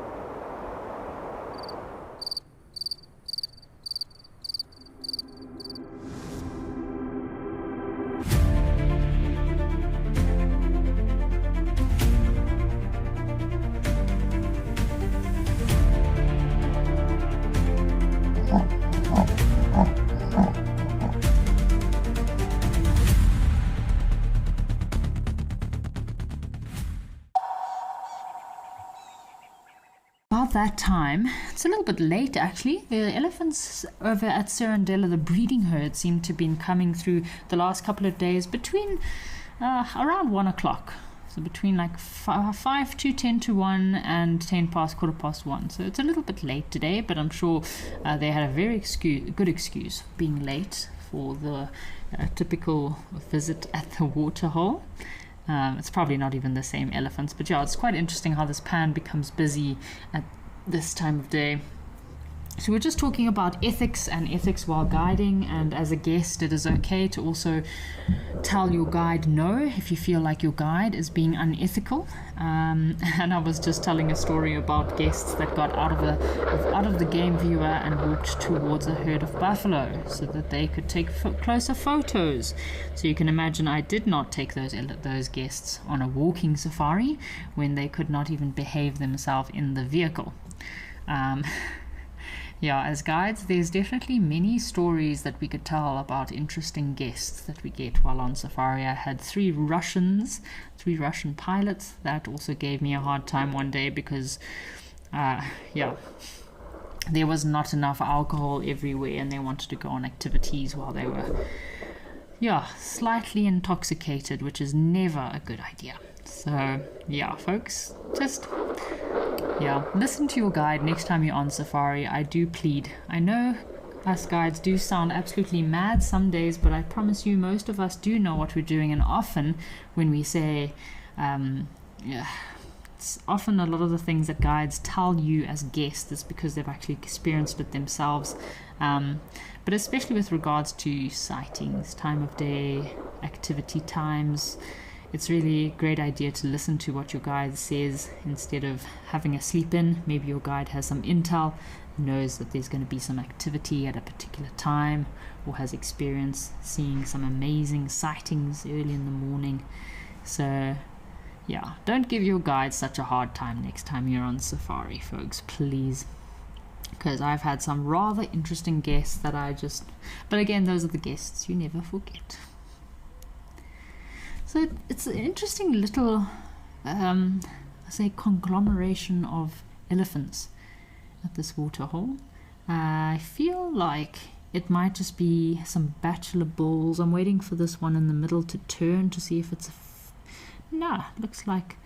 about that time, it's a little bit late actually. The elephants over at Serondella, the breeding herd, seem to have been coming through the last couple of days between around 1 o'clock. So between like 5 to 10 to 1 and 10 past, quarter past 1. So it's a little bit late today, but I'm sure they had a very good excuse for being late for the typical visit at the waterhole. It's probably not even the same elephants, but yeah, it's quite interesting how this pan becomes busy at this time of day. So we're just talking about ethics and ethics while guiding, and as a guest it is okay to also tell your guide no if you feel like your guide is being unethical. And I was just telling a story about guests that got out of the game viewer and walked towards a herd of buffalo so that they could take closer photos. So you can imagine I did not take those guests on a walking safari when they could not even behave themselves in the vehicle. Yeah, as guides, there's definitely many stories that we could tell about interesting guests that we get while on safari. I had three Russian pilots that also gave me a hard time one day because, there was not enough alcohol everywhere and they wanted to go on activities while they were, slightly intoxicated, which is never a good idea. So, folks, just... listen to your guide next time you're on safari. I do plead. I know us guides do sound absolutely mad some days, but I promise you most of us do know what we're doing, and often when we say it's often a lot of the things that guides tell you as guests is because they've actually experienced it themselves. But especially with regards to sightings, time of day, activity times, it's really a great idea to listen to what your guide says instead of having a sleep in. Maybe your guide has some intel, knows that there's going to be some activity at a particular time, or has experience seeing some amazing sightings early in the morning. So, don't give your guide such a hard time next time you're on safari, folks, please. Because I've had some rather interesting guests that but again, those are the guests you never forget. So it's an interesting little, conglomeration of elephants at this waterhole. I feel like it might just be some bachelor bulls. I'm waiting for this one in the middle to turn to see if it's it looks like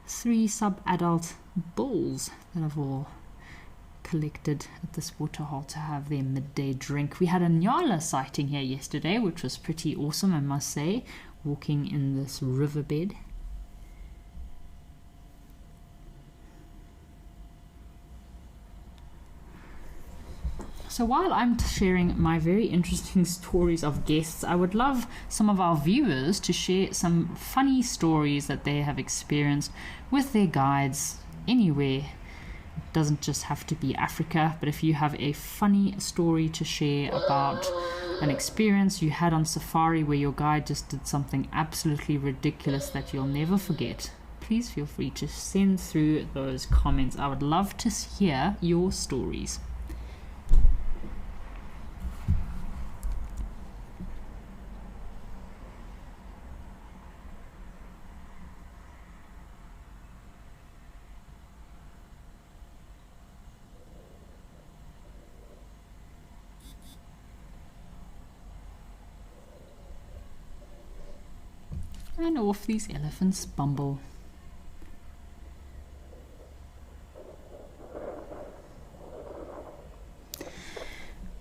3 sub-adult bulls that have all collected at this waterhole to have their midday drink. We had a Nyala sighting here yesterday, which was pretty awesome, I must say, walking in this riverbed. So while I'm sharing my very interesting stories of guests, I would love some of our viewers to share some funny stories that they have experienced with their guides anywhere. It doesn't just have to be Africa, but if you have a funny story to share about an experience you had on safari where your guide just did something absolutely ridiculous that you'll never forget, please feel free to send through those comments. I would love to hear your stories. And off these elephants bumble.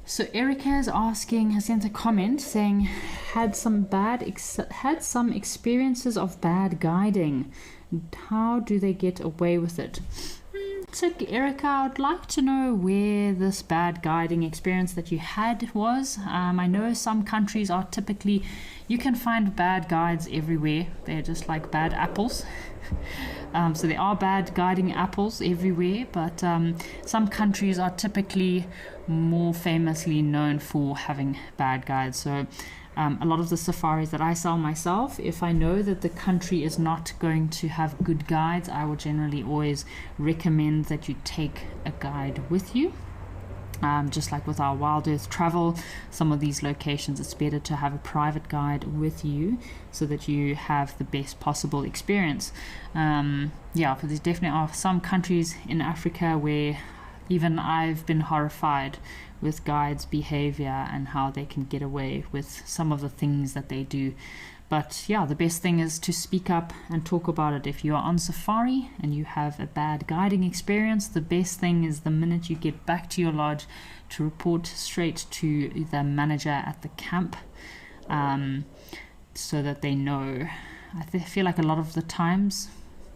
So Erica is asking, has sent a comment saying, had some experiences of bad guiding. How do they get away with it? So Erica, I would like to know where this bad guiding experience that you had was. I know some countries are typically, you can find bad guides everywhere. They're just like bad apples. So there are bad guiding apples everywhere, but some countries are typically more famously known for having bad guides. So a lot of the safaris that I sell myself, if I know that the country is not going to have good guides, I will generally always recommend that you take a guide with you. Just like with our Wild Earth travel, some of these locations, it's better to have a private guide with you so that you have the best possible experience. But there definitely are some countries in Africa where even I've been horrified with guides' behavior and how they can get away with some of the things that they do. But yeah, the best thing is to speak up and talk about it. If you are on safari and you have a bad guiding experience, the best thing is the minute you get back to your lodge to report straight to the manager at the camp, so that they know. I feel like a lot of the times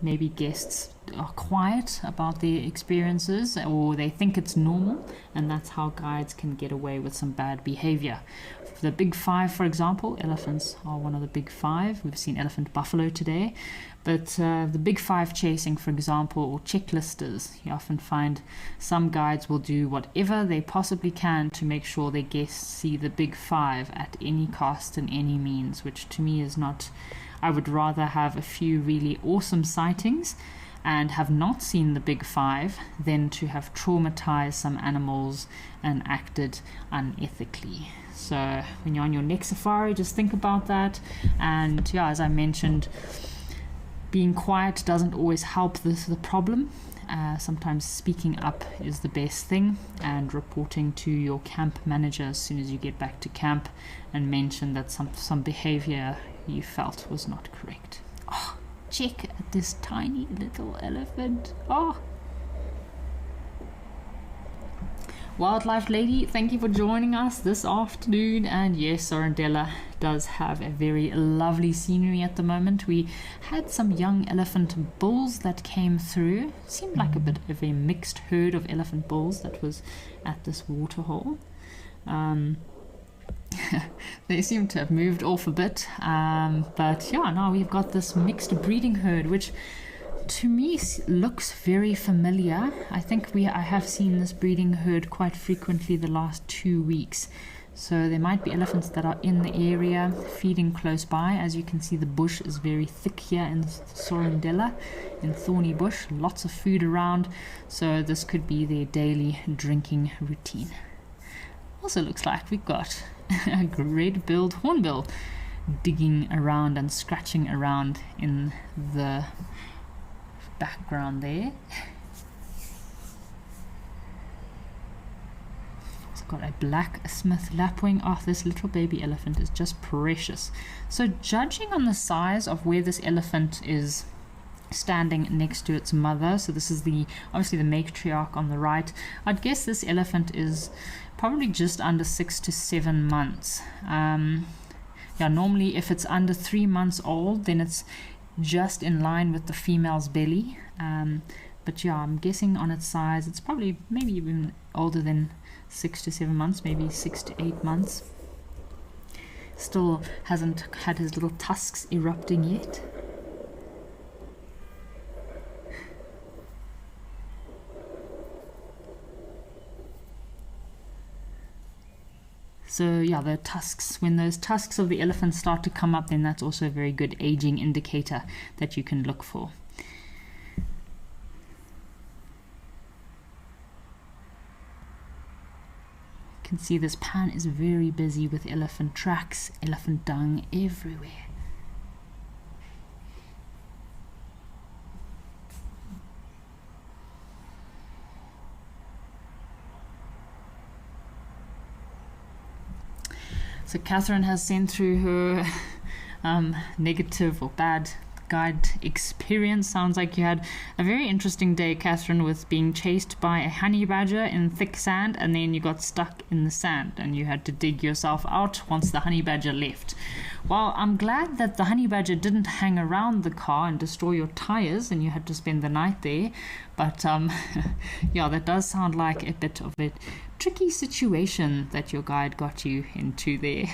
maybe guests are quiet about their experiences, or they think it's normal, and that's how guides can get away with some bad behavior. The big five, for example, elephants are one of the big five. We've seen elephant buffalo today, but the big five chasing, for example, or checklisters, you often find some guides will do whatever they possibly can to make sure their guests see the big five at any cost and any means, which to me is not. I would rather have a few really awesome sightings and have not seen the big five than to have traumatized some animals and acted unethically. So when you're on your next safari, just think about that. And yeah, as I mentioned, being quiet doesn't always help the problem. Sometimes speaking up is the best thing, and reporting to your camp manager as soon as you get back to camp and mention that some behavior you felt was not correct. Oh, check at this tiny little elephant. Oh. Wildlife Lady, thank you for joining us this afternoon. And yes, Sorrentella does have a very lovely scenery at the moment. We had some young elephant bulls that came through. Seemed like a bit of a mixed herd of elephant bulls that was at this waterhole. They seem to have moved off a bit, but yeah, now we've got this mixed breeding herd, which to me looks very familiar. I think I have seen this breeding herd quite frequently the last 2 weeks. So there might be elephants that are in the area feeding close by. As you can see, the bush is very thick here in Sorrentella, in Thorny Bush, lots of food around. So this could be their daily drinking routine. Also looks like we've got a red-billed hornbill digging around and scratching around in the background there. It's got a black Smith lapwing. Oh, this little baby elephant is just precious. So judging on the size of where this elephant is standing next to its mother, so this is obviously the matriarch on the right, I'd guess this elephant is probably just under 6 to 7 months. Normally if it's under 3 months old, then it's just in line with the female's belly. But yeah, I'm guessing on its size, it's probably maybe even older than 6 to 7 months, maybe 6 to 8 months. Still hasn't had his little tusks erupting yet. So yeah, the tusks, when those tusks of the elephant start to come up, then that's also a very good aging indicator that you can look for. You can see this pan is very busy with elephant tracks, elephant dung everywhere. So Catherine has sent through her negative or bad guide experience. Sounds like you had a very interesting day, Catherine, with being chased by a honey badger in thick sand, and then you got stuck in the sand and you had to dig yourself out once the honey badger left. Well, I'm glad that the honey badger didn't hang around the car and destroy your tires and you had to spend the night there. But yeah, that does sound like a bit of a tricky situation that your guide got you into there.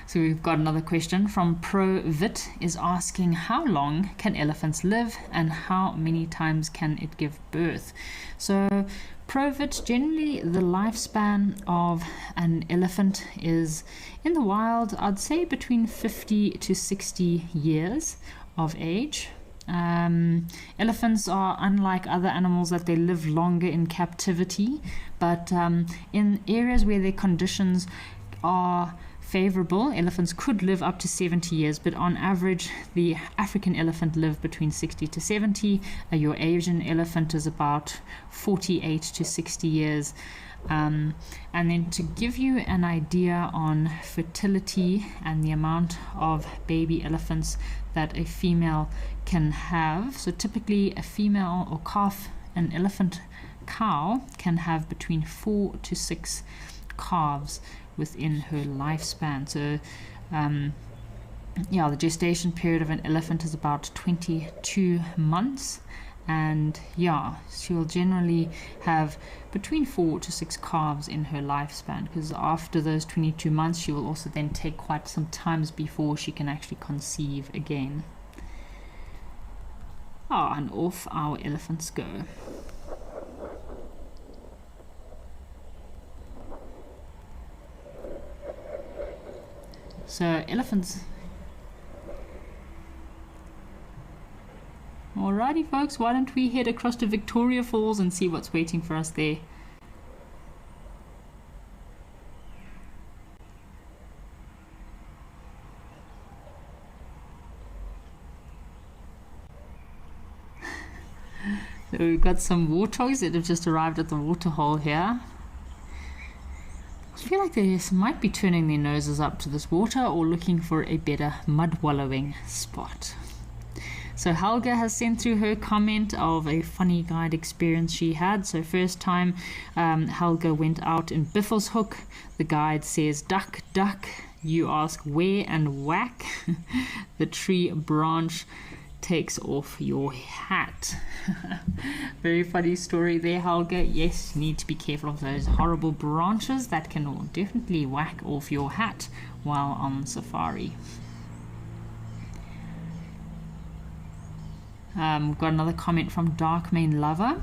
So we've got another question from ProVit, is asking, how long can elephants live and how many times can it give birth? So ProVit, generally the lifespan of an elephant is, in the wild, I'd say between 50 to 60 years of age. Elephants are unlike other animals that they live longer in captivity, but in areas where their conditions are favorable, elephants could live up to 70 years, but on average the African elephant live between 60 to 70. Your Asian elephant is about 48 to 60 years. And then to give you an idea on fertility and the amount of baby elephants that a female can have, so typically a female or calf, an elephant cow, can have between 4 to 6 calves within her lifespan. So the gestation period of an elephant is about 22 months, and she will generally have between 4 to 6 calves in her lifespan, because after those 22 months she will also then take quite some times before she can actually conceive again. And off our elephants go. So elephants. Alrighty folks, why don't we head across to Victoria Falls and see what's waiting for us there. So we've got some warthogs that have just arrived at the waterhole here. I feel like they might be turning their noses up to this water or looking for a better mud wallowing spot. So Helga has sent through her comment of a funny guide experience she had. So first time Helga went out in Biffelshoek, the guide says duck, duck. You ask where, and whack. The tree branch takes off your hat. Very funny story there, Helga. Yes, you need to be careful of those horrible branches that can definitely whack off your hat while on safari. We've got another comment from Darkmane Lover.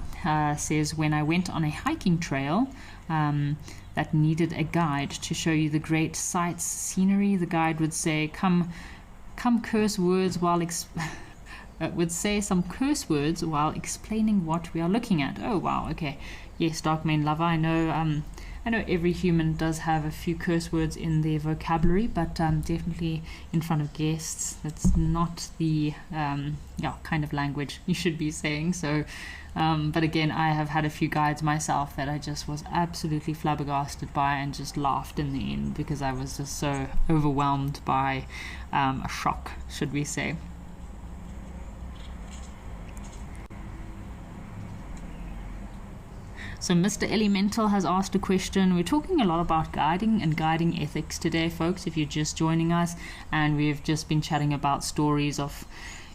Says, when I went on a hiking trail that needed a guide to show you the great sights, scenery, the guide would say, come curse words while would say some curse words while explaining what we are looking at. Oh wow, okay. Yes, Darkmane Lover, I know every human does have a few curse words in their vocabulary, but definitely in front of guests, that's not the kind of language you should be saying. So but again, I have had a few guides myself that I just was absolutely flabbergasted by and just laughed in the end because I was just so overwhelmed by a shock, should we say. So Mr. Elemental has asked a question. We're talking a lot about guiding and guiding ethics today, folks, if you're just joining us, and we've just been chatting about stories of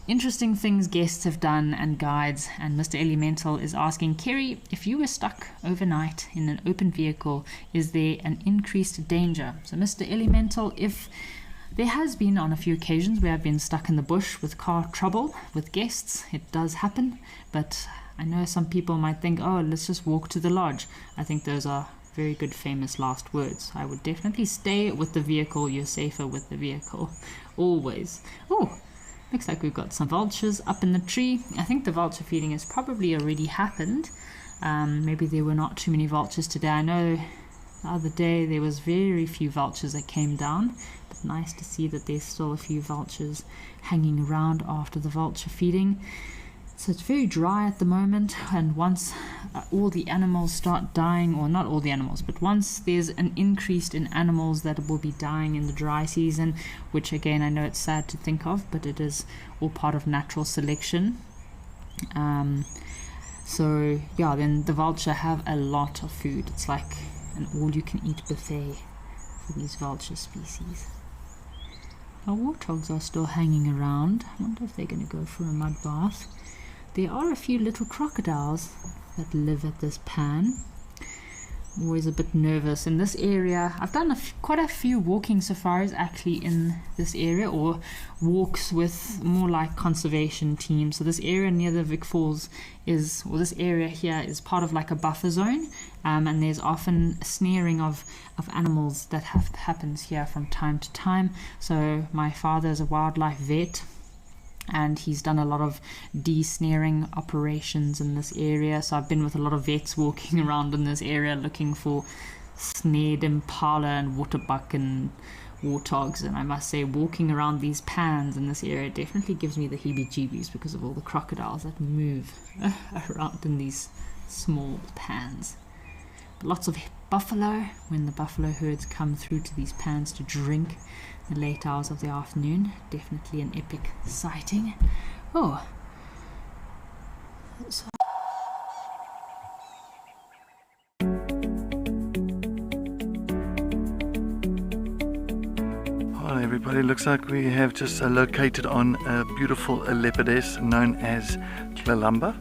interesting things guests have done and guides. And Mr. Elemental is asking, Kerry, if you were stuck overnight in an open vehicle, is there an increased danger? So Mr. Elemental, if there has been on a few occasions where I've been stuck in the bush with car trouble with guests, it does happen, but I know some people might think, oh, let's just walk to the lodge. I think those are very good famous last words. I would definitely stay with the vehicle. You're safer with the vehicle, always. Oh, looks like we've got some vultures up in the tree. I think the vulture feeding has probably already happened. Maybe there were not too many vultures today. I know the other day there was very few vultures that came down, but nice to see that there's still a few vultures hanging around after the vulture feeding. So it's very dry at the moment, and once all the animals start dying, or not all the animals, but once there's an increase in animals that will be dying in the dry season, which again I know it's sad to think of, but it is all part of natural selection. So yeah, then the vulture have a lot of food. It's like an all-you-can-eat buffet for these vulture species. Our warthogs are still hanging around. I wonder if they're going to go for a mud bath. There are a few little crocodiles that live at this pan. I'm always a bit nervous in this area. I've done quite a few walking safaris actually in this area, or walks with more like conservation teams. So this area near the Vic Falls this area here is part of like a buffer zone, and there's often snaring of animals that happens here from time to time. So my father is a wildlife vet, and he's done a lot of de-snaring operations in this area. So I've been with a lot of vets walking around in this area looking for snared impala and waterbuck and warthogs, and I must say walking around these pans in this area definitely gives me the heebie-jeebies because of all the crocodiles that move around in these small pans. Lots of buffalo when the buffalo herds come through to these pans to drink in the late hours of the afternoon. Definitely an epic sighting. Oh, so Hi everybody, looks like we have just located on a beautiful leopardess known as Clalamba.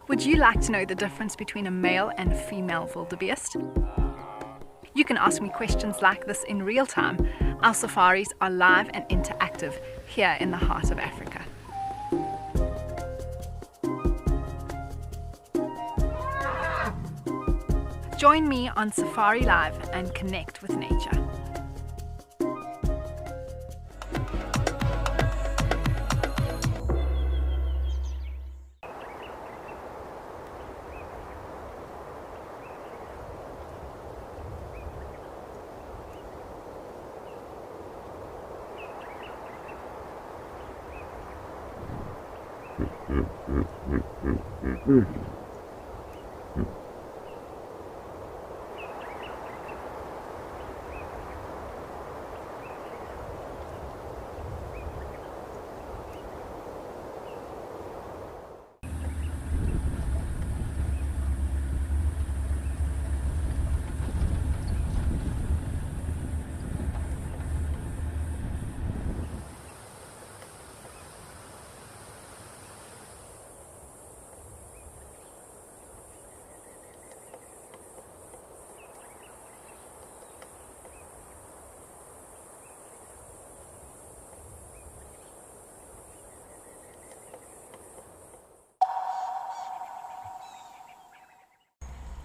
Would you like to know the difference between a male and a female wildebeest? You can ask me questions like this in real time. Our safaris are live and interactive here in the heart of Africa. Join me on Safari Live and connect with nature.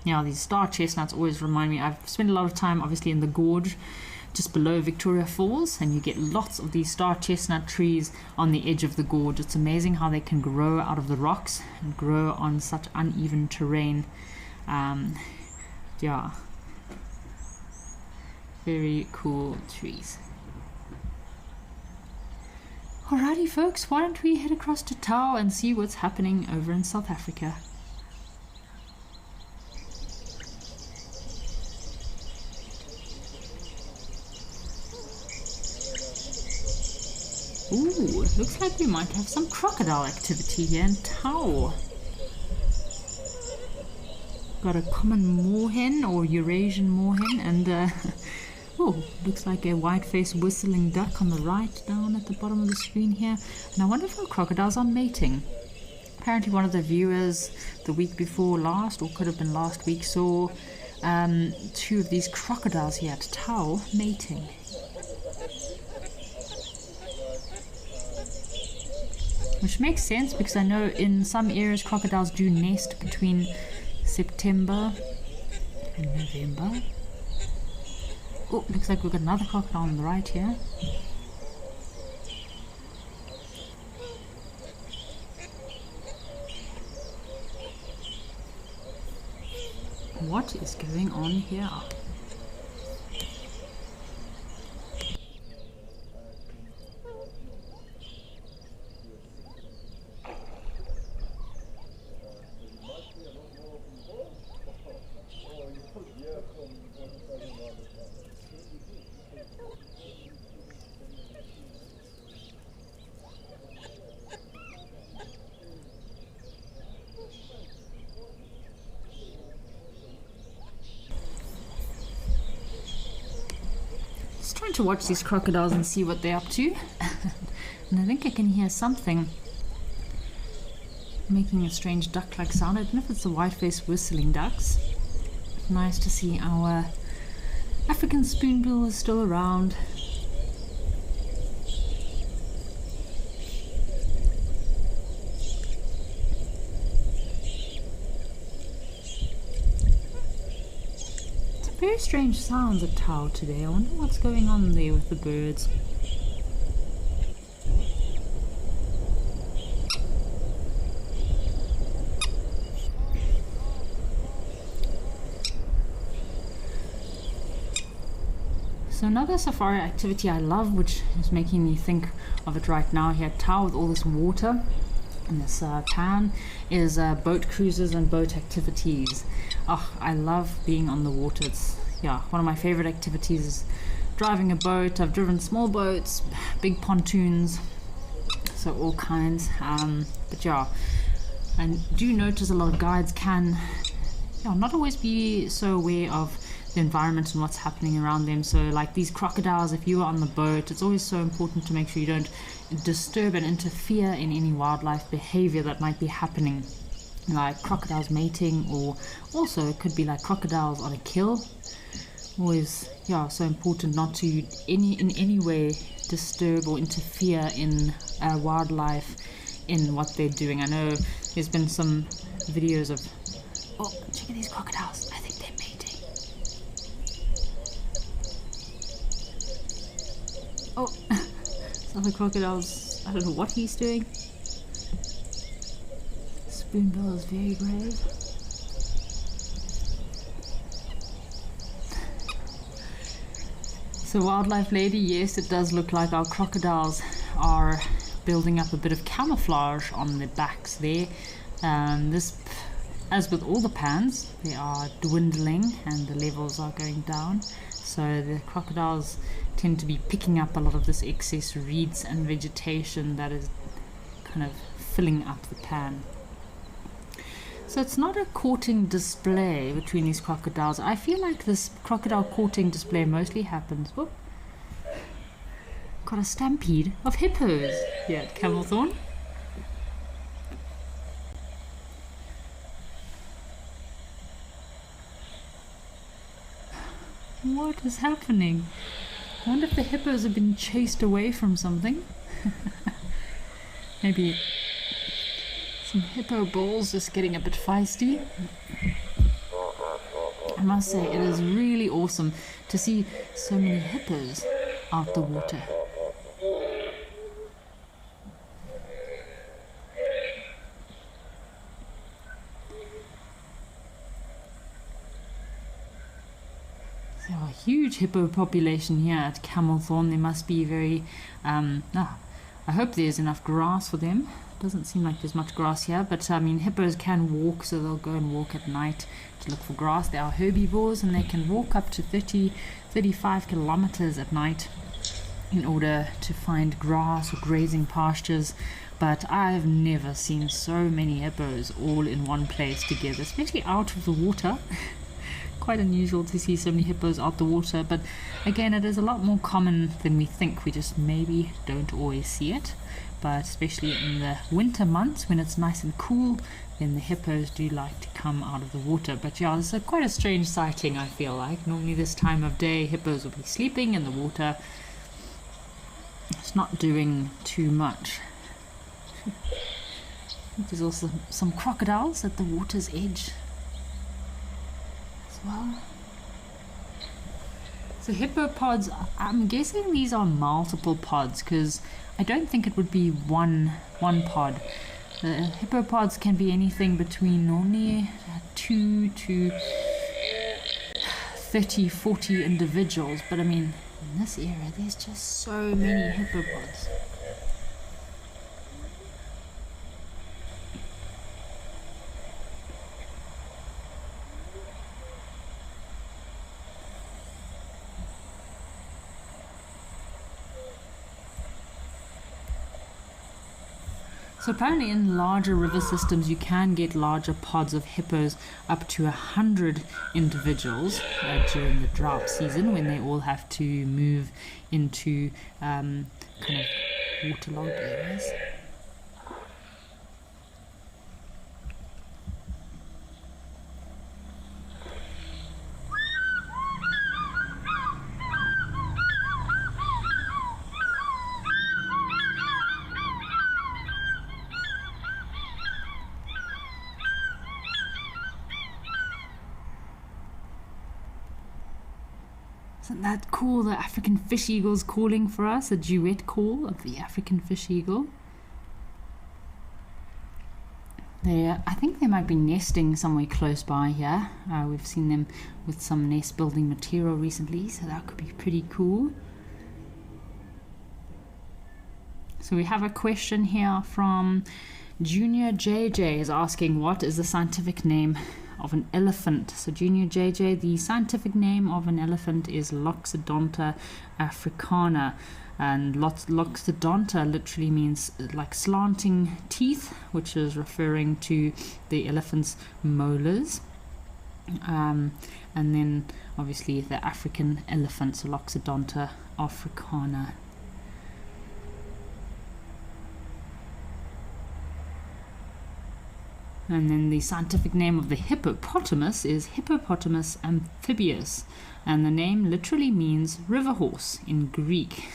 Now, these star chestnuts always remind me, I've spent a lot of time obviously in the gorge just below Victoria Falls, and you get lots of these star chestnut trees on the edge of the gorge. It's amazing how they can grow out of the rocks and grow on such uneven terrain. Yeah, very cool trees. Alrighty folks, why don't we head across to Tau and see what's happening over in South Africa. Ooh, looks like we might have some crocodile activity here in Tau. Got a common moorhen or Eurasian moorhen, and oh, looks like a white-faced whistling duck on the right down at the bottom of the screen here. And I wonder if our crocodiles are mating. Apparently one of the viewers the week before last, or could have been last week, saw two of these crocodiles here at Tau mating. Which makes sense because I know in some areas crocodiles do nest between September and November. Oh, looks like we've got another crocodile on the right here. What is going on here? to watch these crocodiles and see what they're up to. And I think I can hear something making a strange duck-like sound. I don't know if it's the white-faced whistling ducks. Nice to see our African spoonbill is still around. It's very strange sounds at Tau today. I wonder what's going on there with the birds. So another safari activity I love, which is making me think of it right now here at Tau with all this water in this pan, is boat cruises and boat activities. Oh, I love being on the water. It's one of my favorite activities is driving a boat. I've driven small boats, big pontoons, so all kinds. But yeah, I do notice a lot of guides can not always be so aware of the environment and what's happening around them. So like these crocodiles, if you are on the boat, it's always so important to make sure you don't disturb and interfere in any wildlife behavior that might be happening, like crocodiles mating, or also it could be like crocodiles on a kill. Always so important not to in any way disturb or interfere in wildlife in what they're doing. I know there's been some videos of, oh, check out these crocodiles, I think they're mating. Oh, some of the crocodiles, I don't know what he's doing. Spoonbill is very brave. So wildlife lady, yes, it does look like our crocodiles are building up a bit of camouflage on their backs there. This, as with all the pans, they are dwindling and the levels are going down. So the crocodiles tend to be picking up a lot of this excess reeds and vegetation that is kind of filling up the pan. So it's not a courting display between these crocodiles. I feel like this crocodile courting display mostly happens, whoop, got a stampede of hippos here at Camelthorne. What is happening? I wonder if the hippos have been chased away from something. Maybe some hippo bulls just getting a bit feisty. I must say, it is really awesome to see so many hippos out the water. So a huge hippo population here at Camelthorne. There must be very, I hope there's enough grass for them. Doesn't seem like there's much grass here, but I mean, hippos can walk, so they'll go and walk at night to look for grass. They are herbivores and they can walk up to 35 kilometers at night in order to find grass or grazing pastures. But I've never seen so many hippos all in one place together, especially out of the water. Quite unusual to see so many hippos out the water, but again, it is a lot more common than we think. We just maybe don't always see it. But especially in the winter months when it's nice and cool, then the hippos do like to come out of the water. But yeah, it's quite a strange sighting, I feel like. Normally this time of day, hippos will be sleeping in the water. It's not doing too much. There's also some crocodiles at the water's edge as well. So hippopods, I'm guessing these are multiple pods, because I don't think it would be one pod. The hippopods can be anything between normally 2 to 30, 40 individuals, but I mean, in this area there's just so many hippopods. So apparently in larger river systems you can get larger pods of hippos, up to 100 individuals during the drought season, when they all have to move into kind of waterlogged areas. Isn't that cool? The African fish eagle's calling for us, a duet call of the African fish eagle. I think they might be nesting somewhere close by here. We've seen them with some nest building material recently, so that could be pretty cool. So we have a question here from Junior JJ, is asking, what is the scientific name of an elephant? So Junior JJ, the scientific name of an elephant is Loxodonta africana, and Loxodonta literally means like slanting teeth, which is referring to the elephant's molars. And then obviously the African elephant, so Loxodonta africana. And then the scientific name of the hippopotamus is Hippopotamus amphibius, and the name literally means river horse in Greek.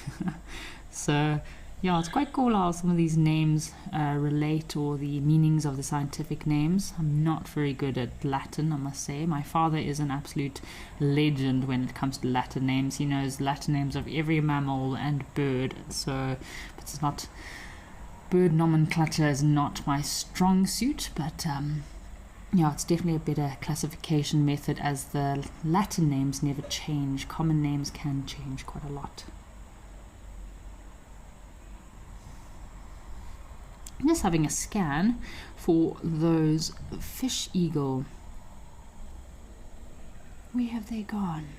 So yeah, it's quite cool how some of these names relate, or the meanings of the scientific names. I'm not very good at Latin, I must say. My father is an absolute legend when it comes to Latin names. He knows Latin names of every mammal and bird, so it's not... Bird nomenclature is not my strong suit, but yeah, it's definitely a better classification method, as the Latin names never change. Common names can change quite a lot. I'm just having a scan for those fish eagle. Where have they gone?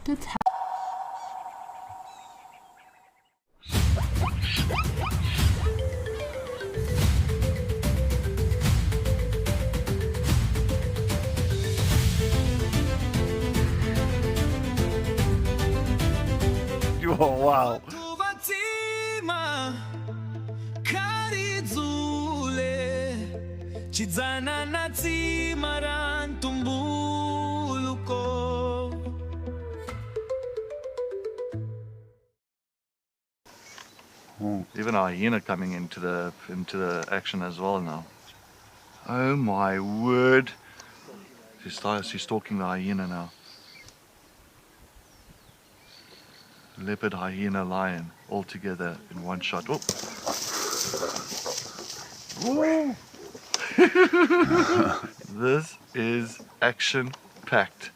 Let's have Oh, wow. Even a hyena coming into the action as well now. Oh my word. She's stalking the hyena now. Leopard, hyena, lion, all together in one shot. Oh. This is action-packed.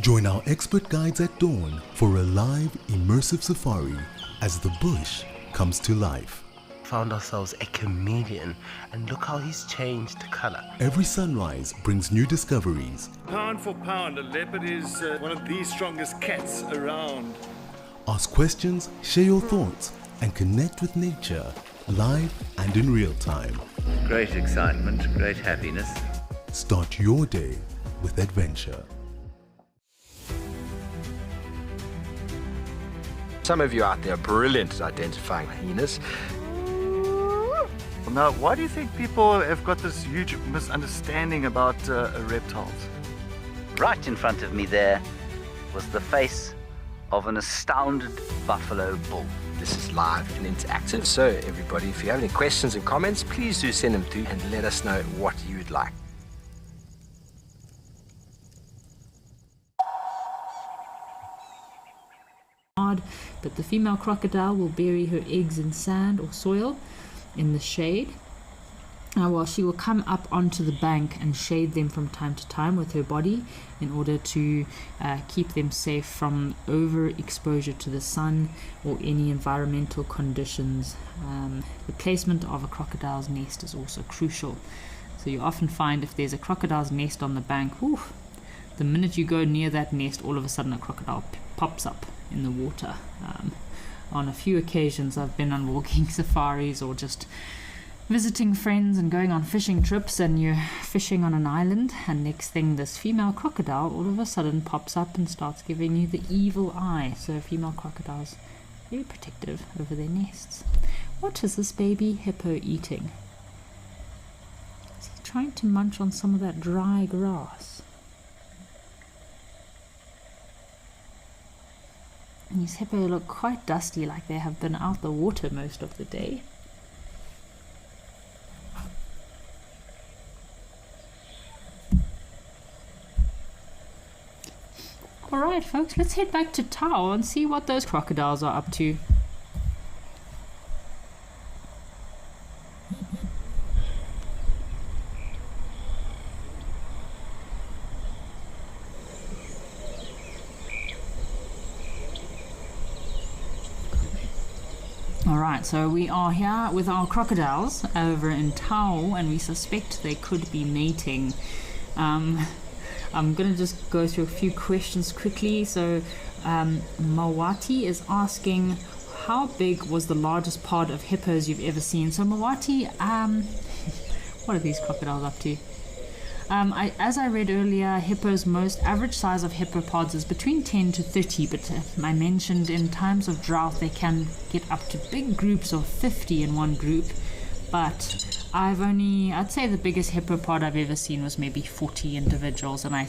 Join our expert guides at dawn for a live, immersive safari as the bush comes to life. Found ourselves a chameleon, and look how he's changed color. Every sunrise brings new discoveries. Pound for pound, a leopard is one of the strongest cats around. Ask questions, share your thoughts, and connect with nature live and in real time. Great excitement, great happiness. Start your day with adventure. Some of you out there are brilliant at identifying hyenas. Now, why do you think people have got this huge misunderstanding about reptiles? Right in front of me there was the face of an astounded buffalo bull. This is live and interactive, so everybody, if you have any questions and comments, please do send them through and let us know what you would like. hard, but the female crocodile will bury her eggs in sand or soil in the shade. While she will come up onto the bank and shade them from time to time with her body in order to keep them safe from overexposure to the sun or any environmental conditions. The placement of a crocodile's nest is also crucial. So you often find if there's a crocodile's nest on the bank, the minute you go near that nest, all of a sudden a crocodile pops up in the water. On a few occasions I've been on walking safaris or just visiting friends and going on fishing trips, and you're fishing on an island, and next thing this female crocodile all of a sudden pops up and starts giving you the evil eye. So female crocodiles very protective over their nests. What is this baby hippo eating? Is he trying to munch on some of that dry grass? These hippo look quite dusty, like they have been out the water most of the day. Alright folks, let's head back to Tao and see what those crocodiles are up to. Alright, so we are here with our crocodiles over in Tao, and we suspect they could be mating. I'm going to just go through a few questions quickly. So Mawati is asking, how big was the largest pod of hippos you've ever seen? So Mawati, what are these crocodiles up to? As I read earlier, hippos' most average size of hippopods is between 10 to 30, but I mentioned in times of drought they can get up to big groups of 50 in one group. But I'd say the biggest hippopod I've ever seen was maybe 40 individuals, and I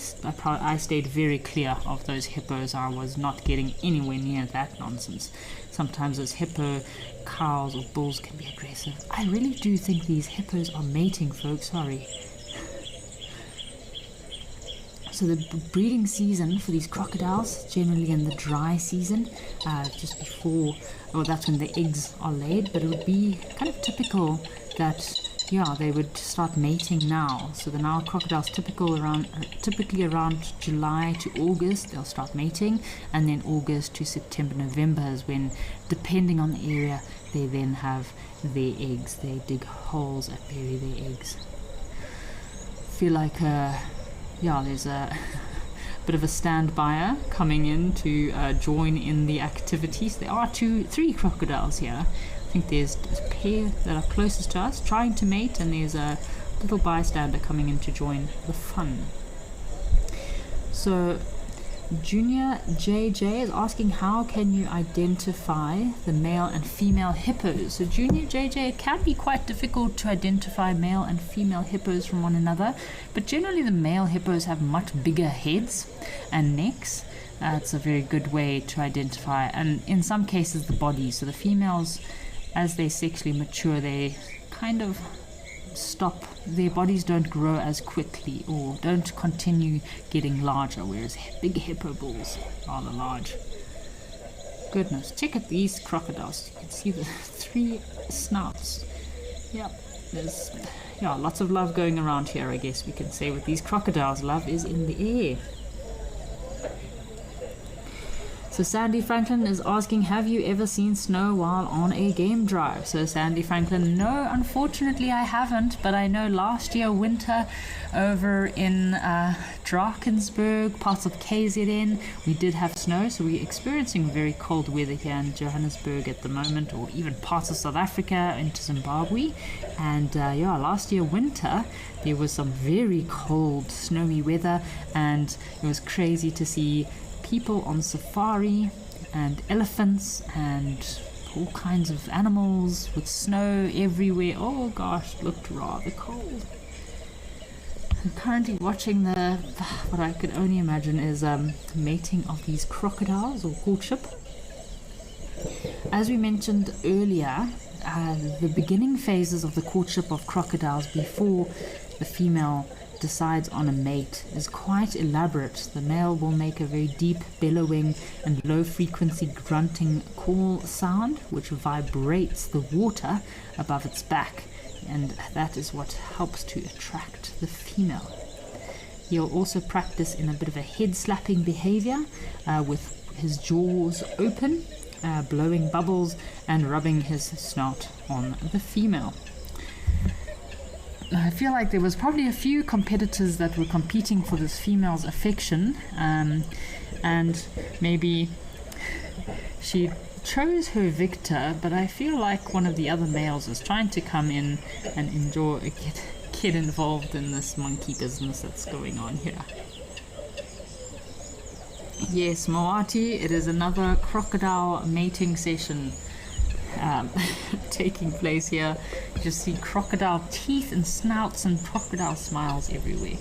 stayed very clear of those hippos. I was not getting anywhere near that nonsense. Sometimes those hippo cows or bulls can be aggressive. I really do think these hippos are mating, folks, sorry. So the breeding season for these crocodiles, generally in the dry season, just before, or that's when the eggs are laid, but it would be kind of typical that, they would start mating now. So the Nile crocodiles typically around July to August, they'll start mating, and then August to September, November is when, depending on the area, they then have their eggs. They dig holes and bury their eggs. Feel like there's a bit of a standby coming in to join in the activities. There are 3 crocodiles here. I think there's a pair that are closest to us trying to mate, and there's a little bystander coming in to join the fun. So Junior JJ is asking, how can you identify the male and female hippos? So Junior JJ, it can be quite difficult to identify male and female hippos from one another, but generally the male hippos have much bigger heads and necks. It's a very good way to identify, and in some cases the bodies. So the females, as they sexually mature, they kind of stop, their bodies don't grow as quickly or don't continue getting larger, whereas big hippo bulls are large. Goodness, check out these crocodiles. You can see the 3 snouts. There's lots of love going around here, I guess we can say, with these crocodiles. Love is in the air. So Sandy Franklin is asking, have you ever seen snow while on a game drive? So Sandy Franklin, no, unfortunately I haven't, but I know last year winter over in Drakensberg, parts of KZN, we did have snow. So we're experiencing very cold weather here in Johannesburg at the moment, or even parts of South Africa into Zimbabwe. And last year winter there was some very cold snowy weather, and it was crazy to see people on safari and elephants and all kinds of animals with snow everywhere. Oh gosh, it looked rather cold. I'm currently watching what I could only imagine is mating of these crocodiles, or courtship. As we mentioned earlier, the beginning phases of the courtship of crocodiles before the female decides on a mate is quite elaborate. The male will make a very deep bellowing and low frequency grunting call sound which vibrates the water above its back, and that is what helps to attract the female. He'll also practice in a bit of a head slapping behavior with his jaws open, blowing bubbles and rubbing his snout on the female. I feel like there was probably a few competitors that were competing for this female's affection, and maybe she chose her victor, but I feel like one of the other males is trying to come in and get involved in this monkey business that's going on here. Yes, Moati, it is another crocodile mating session taking place here. You just see crocodile teeth and snouts and crocodile smiles everywhere.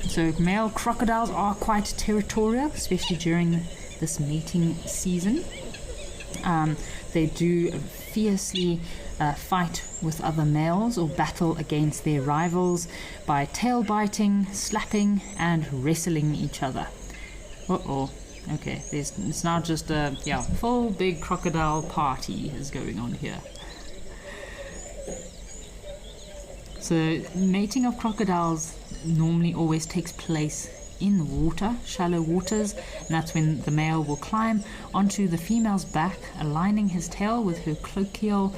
So male crocodiles are quite territorial, especially during this mating season. They do fiercely fight with other males or battle against their rivals by tail biting, slapping and wrestling each other. Okay, it's now just a full big crocodile party is going on here. So mating of crocodiles normally always takes place in the water, shallow waters, and that's when the male will climb onto the female's back, aligning his tail with her cloacia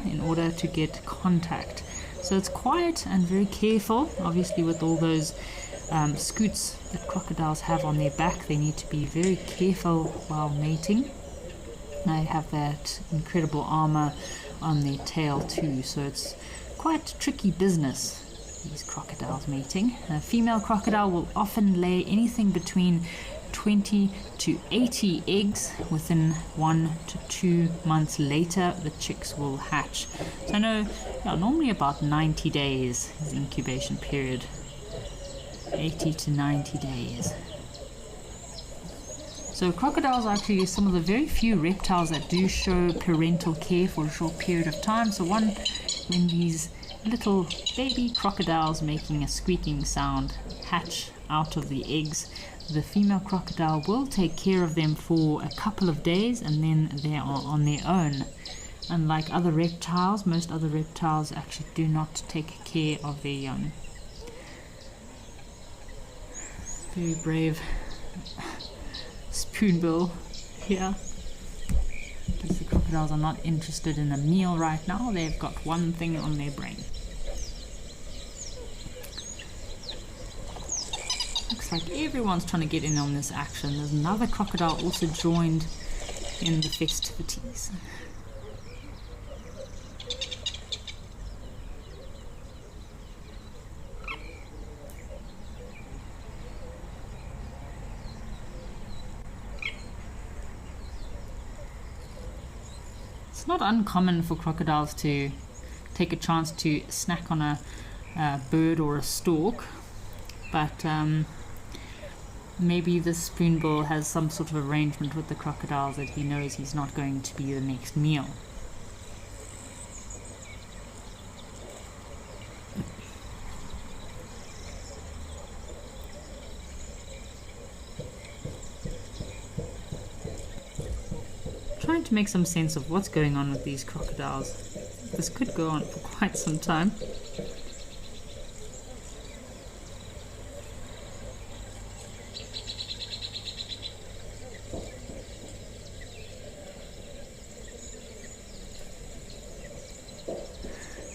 in order to get contact. So it's quiet and very careful. Obviously, with all those scoots that crocodiles have on their back, they need to be very careful while mating. They have that incredible armor on their tail too, so it's quite tricky business, these crocodiles mating. A female crocodile will often lay anything between 20 to 80 eggs. Within 1 to 2 months later, the chicks will hatch. So normally about 90 days is the incubation period. 80 to 90 days. So crocodiles are actually some of the very few reptiles that do show parental care for a short period of time. So when these little baby crocodiles making a squeaking sound hatch out of the eggs, the female crocodile will take care of them for a couple of days and then they are on their own. Unlike other reptiles, most other reptiles actually do not take care of their young. Very brave spoonbill here. Because the crocodiles are not interested in a meal right now, they've got one thing on their brain. Looks like everyone's trying to get in on this action. There's another crocodile also joined in the festivities. It's not uncommon for crocodiles to take a chance to snack on a bird or a stalk, but maybe the spoonbill has some sort of arrangement with the crocodiles that he knows he's not going to be the next meal. Trying to make some sense of what's going on with these crocodiles. This could go on for quite some time.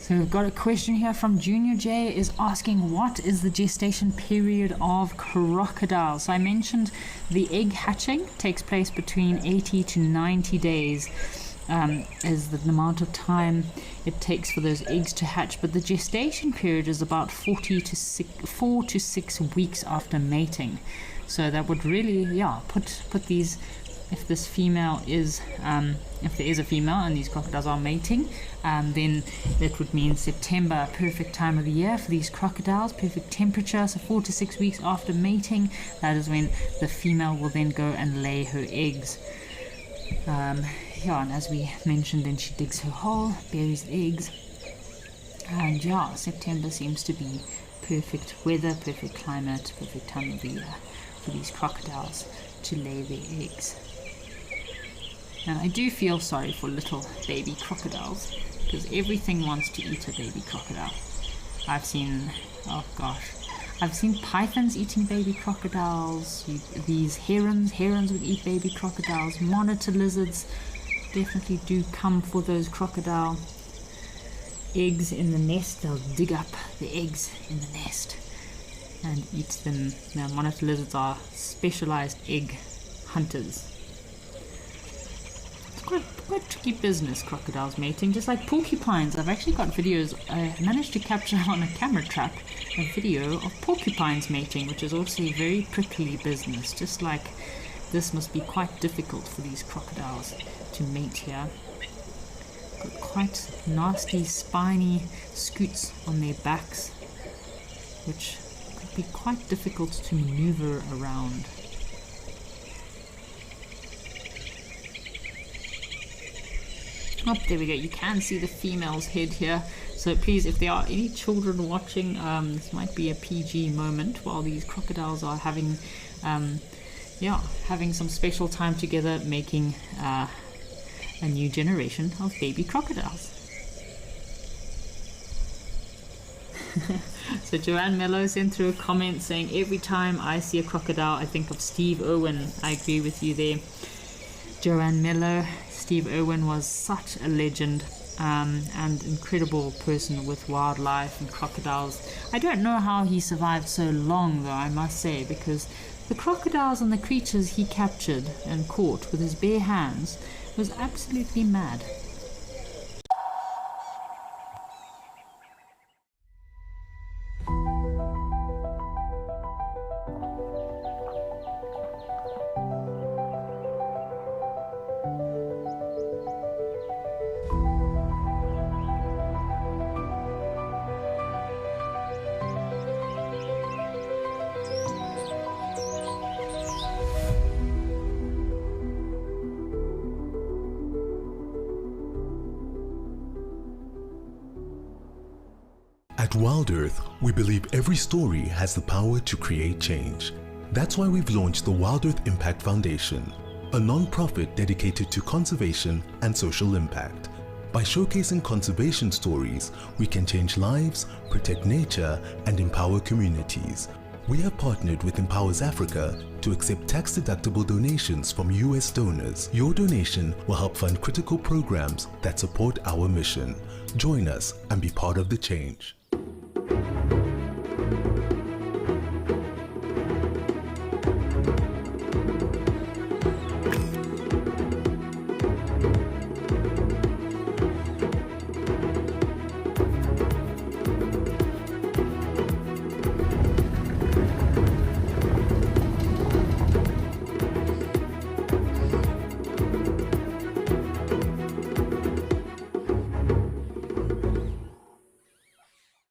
So we've got a question here from Junior J is asking, what is the gestation period of crocodiles? So I mentioned the egg hatching takes place between 80 to 90 days is the amount of time it takes for those eggs to hatch, but the gestation period is about 4 to 6 weeks after mating. So that would really put these, if this female is if there is a female and these crocodiles are mating, then that would mean September, perfect time of the year for these crocodiles, perfect temperature. So 4 to 6 weeks after mating, that is when the female will then go and lay her eggs. Yeah, and as we mentioned, then she digs her hole, buries the eggs, and yeah, September seems to be perfect weather, perfect climate, perfect time of the year for these crocodiles to lay their eggs. And I do feel sorry for little baby crocodiles, because everything wants to eat a baby crocodile. I've seen pythons eating baby crocodiles, these herons would eat baby crocodiles, monitor lizards definitely do come for those crocodile eggs in the nest. They'll dig up the eggs in the nest and eat them. Now, monitor lizards are specialized egg hunters. It's quite tricky business, crocodiles mating, just like porcupines. I've actually got videos. I managed to capture on a camera trap a video of porcupines mating, which is also a very prickly business. Just like this must be quite difficult for these crocodiles to mate here. Got quite nasty spiny scoots on their backs, which could be quite difficult to maneuver around. Oh, there we go. You can see the female's head here. So please, if there are any children watching, this might be a PG moment while these crocodiles are having some special time together, making a new generation of baby crocodiles. So Joanne Mello sent through a comment saying, every time I see a crocodile, I think of Steve Irwin. I agree with you there, Joanne Mello. Steve Irwin was such a legend and incredible person with wildlife and crocodiles. I don't know how he survived so long, though, I must say, because the crocodiles and the creatures he captured and caught with his bare hands was absolutely mad. At Wild Earth, we believe every story has the power to create change. That's why we've launched the Wild Earth Impact Foundation, a non-profit dedicated to conservation and social impact. By showcasing conservation stories, we can change lives, protect nature, and empower communities. We have partnered with Empowers Africa to accept tax-deductible donations from US donors. Your donation will help fund critical programs that support our mission. Join us and be part of the change.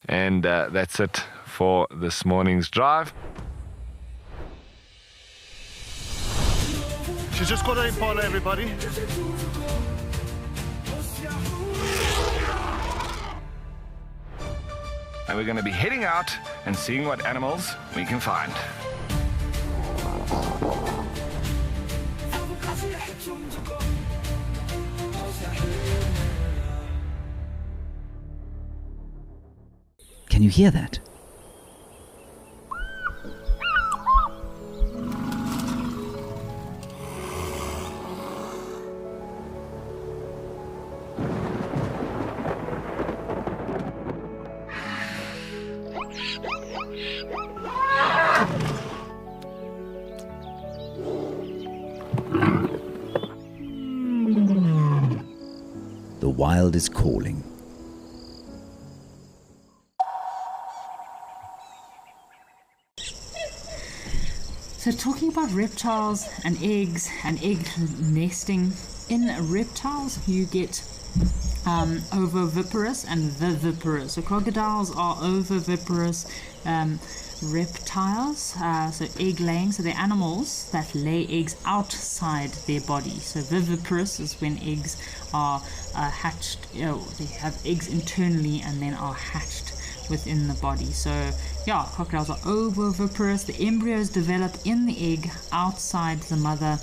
And that's it for this morning's drive. She's just got her impala, everybody. And we're going to be heading out and seeing what animals we can find. Can you hear that? The wild is calling. So talking about reptiles and eggs and egg nesting, in reptiles you get ovoviviparous and viviparous. So crocodiles are ovoviviparous reptiles, so egg laying, so they're animals that lay eggs outside their body. So viviparous is when eggs are hatched, they have eggs internally and then are hatched within the body. So yeah, crocodiles are ovoviviparous. The embryos develop in the egg outside the mother.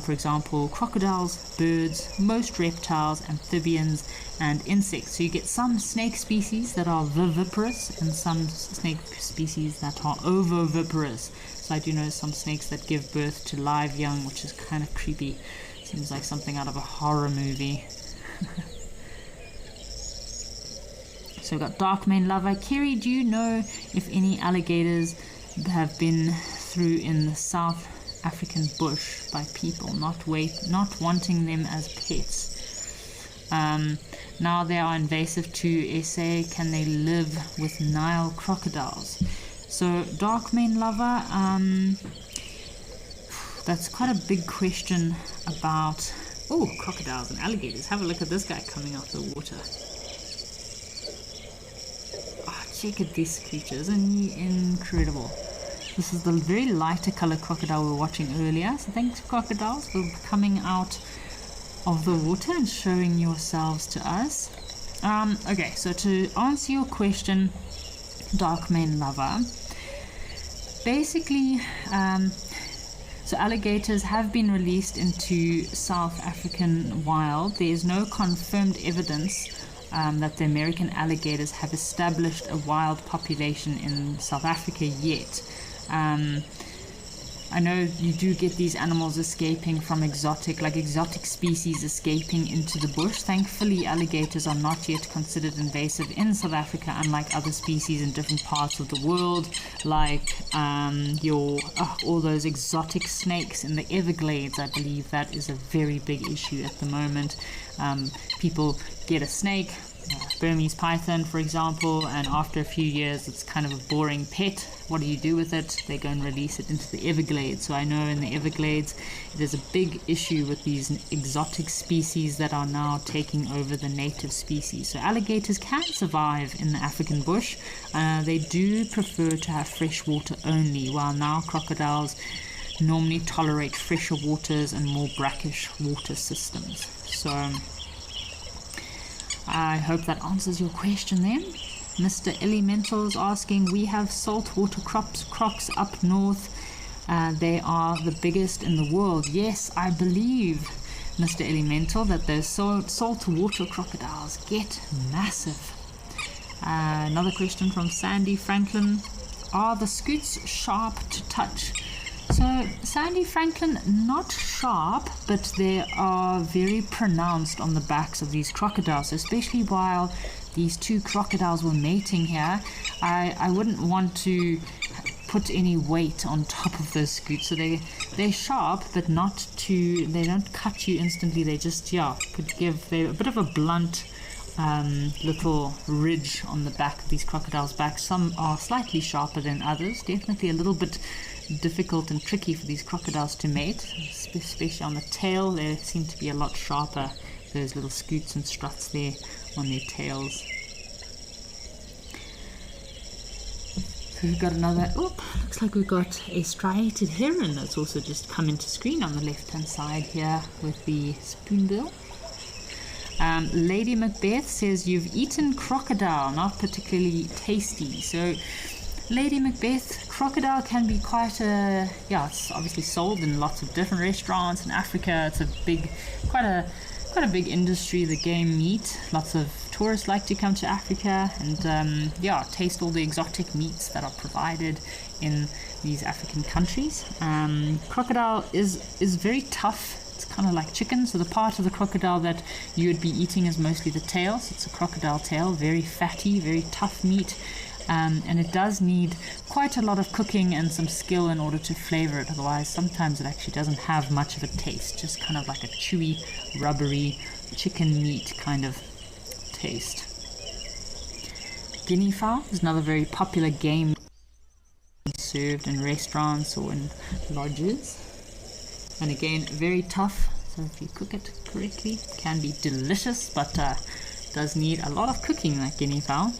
For example, crocodiles, birds, most reptiles, amphibians, and insects. So you get some snake species that are viviparous and some snake species that are ovoviviparous. So I do know some snakes that give birth to live young, which is kind of creepy. Seems like something out of a horror movie. So we've got dark mane lover. Kerry, do you know if any alligators have been through in the South African bush by people, not wanting them as pets? Now they are invasive to SA. Can they live with Nile crocodiles? So dark mane lover, that's quite a big question about crocodiles and alligators. Have a look at this guy coming out the water. Check out these creatures, isn't he incredible? This is the very lighter color crocodile we were watching earlier. So thanks, crocodiles, for coming out of the water and showing yourselves to us. Okay, so to answer your question, dark mane lover, basically, so alligators have been released into South African wild. There is no confirmed evidence that the American alligators have established a wild population in South Africa yet. I know you do get these animals escaping from exotic species escaping into the bush. Thankfully, alligators are not yet considered invasive in South Africa, unlike other species in different parts of the world, like all those exotic snakes in the Everglades. I believe that is a very big issue at the moment. People get a snake, Burmese python, for example, and after a few years it's kind of a boring pet. What do you do with it? They go and release it into the Everglades. So I know in the Everglades there's a big issue with these exotic species that are now taking over the native species. So alligators can survive in the African bush. They do prefer to have fresh water only, while now crocodiles normally tolerate fresher waters and more brackish water systems. So I hope that answers your question then. Mr. Elemental is asking, we have saltwater crocs up north. They are the biggest in the world. Yes, I believe, Mr. Elemental, that those saltwater crocodiles get massive. Another question from Sandy Franklin. Are the scutes sharp to touch? So, Sandy Franklin, not sharp, but they are very pronounced on the backs of these crocodiles, especially while these two crocodiles were mating here. I wouldn't want to put any weight on top of those scutes. So they're sharp, but they don't cut you instantly. They just, they're a bit of a blunt little ridge on the back of these crocodiles' backs. Some are slightly sharper than others, definitely a little bit difficult and tricky for these crocodiles to mate, especially on the tail. They seem to be a lot sharper, those little scutes and struts there on their tails. So we've got another, looks like we've got a striated heron that's also just come into screen on the left hand side here with the spoonbill. Lady Macbeth says, you've eaten crocodile, not particularly tasty. So Lady Macbeth, crocodile can be quite it's obviously sold in lots of different restaurants in Africa. It's quite a big industry, the game meat. Lots of tourists like to come to Africa and taste all the exotic meats that are provided in these African countries. Crocodile is very tough. It's kind of like chicken, so the part of the crocodile that you would be eating is mostly the tail. So it's a crocodile tail, very fatty, very tough meat. And it does need quite a lot of cooking and some skill in order to flavor it. Otherwise, sometimes it actually doesn't have much of a taste, just kind of like a chewy, rubbery chicken meat kind of taste. Guinea fowl is another very popular game served in restaurants or in lodges. And again, very tough. So if you cook it correctly, it can be delicious, but does need a lot of cooking, like guinea fowl.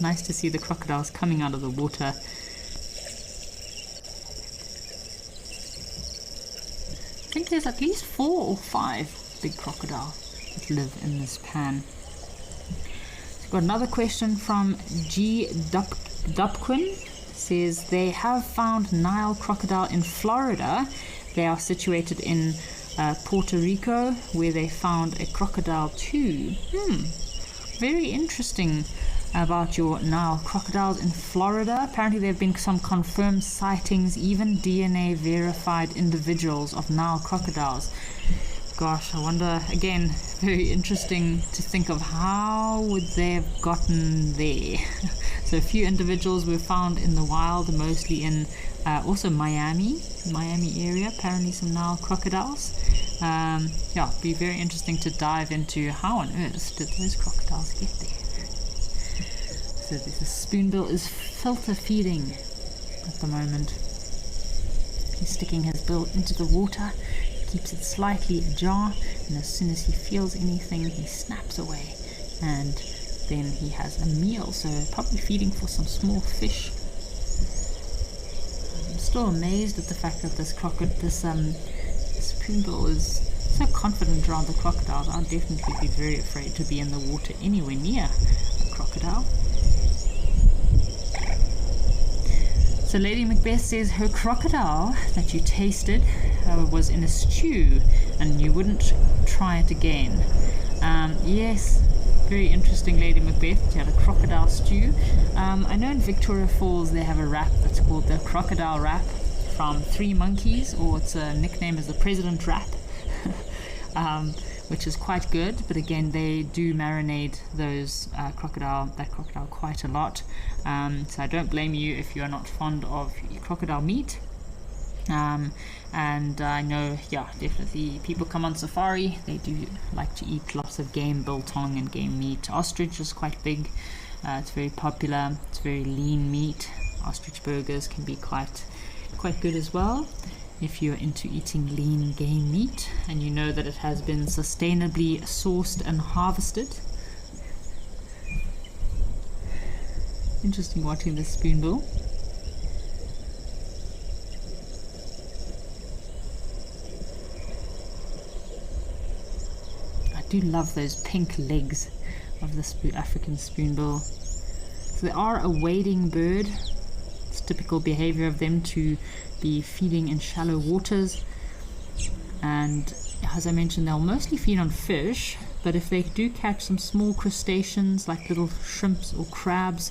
Nice to see the crocodiles coming out of the water. I think there's at least 4 or 5 big crocodiles that live in this pan. So got another question from G. Dupquin. Says they have found Nile crocodile in Florida. They are situated in Puerto Rico, where they found a crocodile too. Very interesting about your Nile crocodiles in Florida. Apparently there have been some confirmed sightings, even DNA verified individuals of Nile crocodiles. Gosh, I wonder, again, very interesting to think of how would they have gotten there. So a few individuals were found in the wild, mostly in also Miami area, apparently some Nile crocodiles. Yeah, it'd be very interesting to dive into how on earth did those crocodiles get there. So the spoonbill is filter feeding at the moment. He's sticking his bill into the water, keeps it slightly ajar, and as soon as he feels anything, he snaps away, and then he has a meal. So probably feeding for some small fish. I'm still amazed at the fact that this spoonbill is so confident around the crocodiles. I'd definitely be very afraid to be in the water anywhere near a crocodile. So Lady Macbeth says her crocodile that you tasted was in a stew and you wouldn't try it again. Yes, very interesting, Lady Macbeth. You had a crocodile stew. I know in Victoria Falls they have a wrap that's called the crocodile wrap from Three Monkeys, or its nickname is the President wrap. Which is quite good, but again they do marinate that crocodile quite a lot. So I don't blame you if you are not fond of crocodile meat. And I know, yeah, definitely people come on safari, they do like to eat lots of game biltong and game meat. Ostrich is quite big. It's very popular. It's very lean meat. Ostrich burgers can be quite good as well if you're into eating lean game meat and you know that it has been sustainably sourced and harvested. Interesting watching this spoonbill. I do love those pink legs of the African spoonbill. So they are a wading bird. It's typical behavior of them to be feeding in shallow waters, and as I mentioned, they'll mostly feed on fish, but if they do catch some small crustaceans like little shrimps or crabs,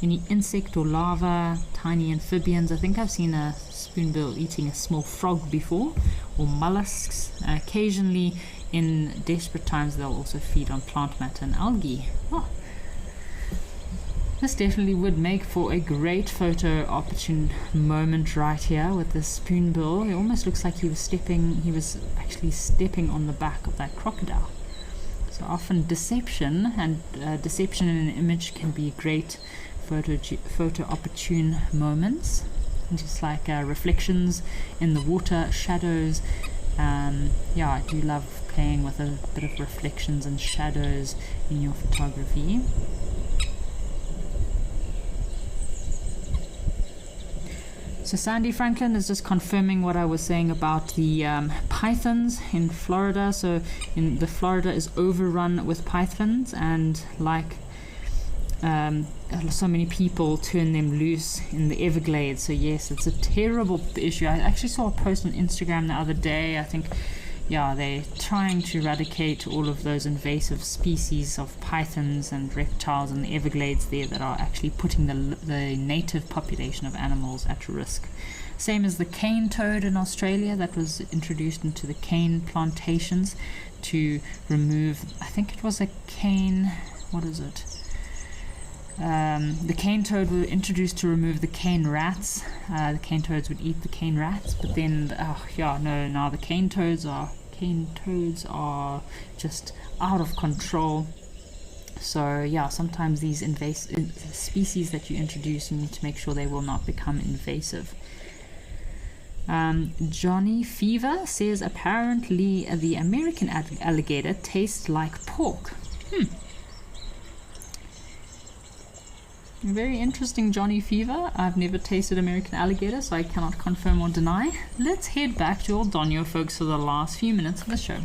any insect or larva, tiny amphibians. I think I've seen a spoonbill eating a small frog before, or mollusks. Occasionally in desperate times they'll also feed on plant matter and algae. This definitely would make for a great photo opportune moment right here with the spoonbill. It almost looks like he was actually stepping on the back of that crocodile. So often deception in an image can be great photo opportune moments, just like reflections in the water, shadows. Yeah, I do love playing with a bit of reflections and shadows in your photography. So Sandy Franklin is just confirming what I was saying about the pythons in Florida. So the Florida is overrun with pythons, and like so many people turn them loose in the Everglades. So yes, it's a terrible issue. I actually saw a post on Instagram the other day. I think, yeah, they're trying to eradicate all of those invasive species of pythons and reptiles in the Everglades there that are actually putting the native population of animals at risk. Same as the cane toad in Australia that was introduced into the cane plantations to remove, I think it was a cane, what is it? The cane toad were introduced to remove the cane rats. The cane toads would eat the cane rats, but then now the cane toads are just out of control. So yeah, sometimes these invasive species that you introduce, you need to make sure they will not become invasive. Johnny Fever says apparently the American alligator tastes like pork. Very interesting, Johnny Fever. I've never tasted American alligator, so I cannot confirm or deny. Let's head back to Old Donyo, folks, for the last few minutes of the show.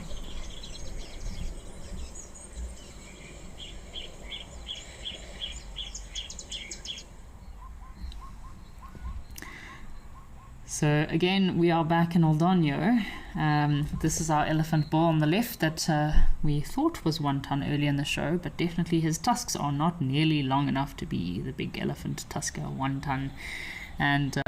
So again, we are back in Old Donyo. This is our elephant bull on the left that we thought was 1 ton earlier in the show, but definitely his tusks are not nearly long enough to be the big elephant tusker 1 ton. And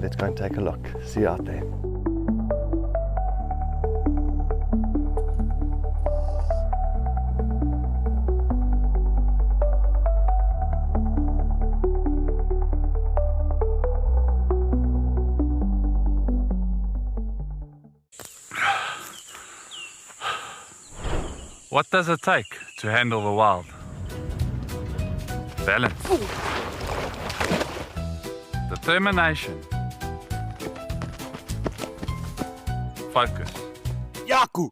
let's go and take a look. See you out there. What does it take to handle the wild? Balance. Determination. Focus. Yaku!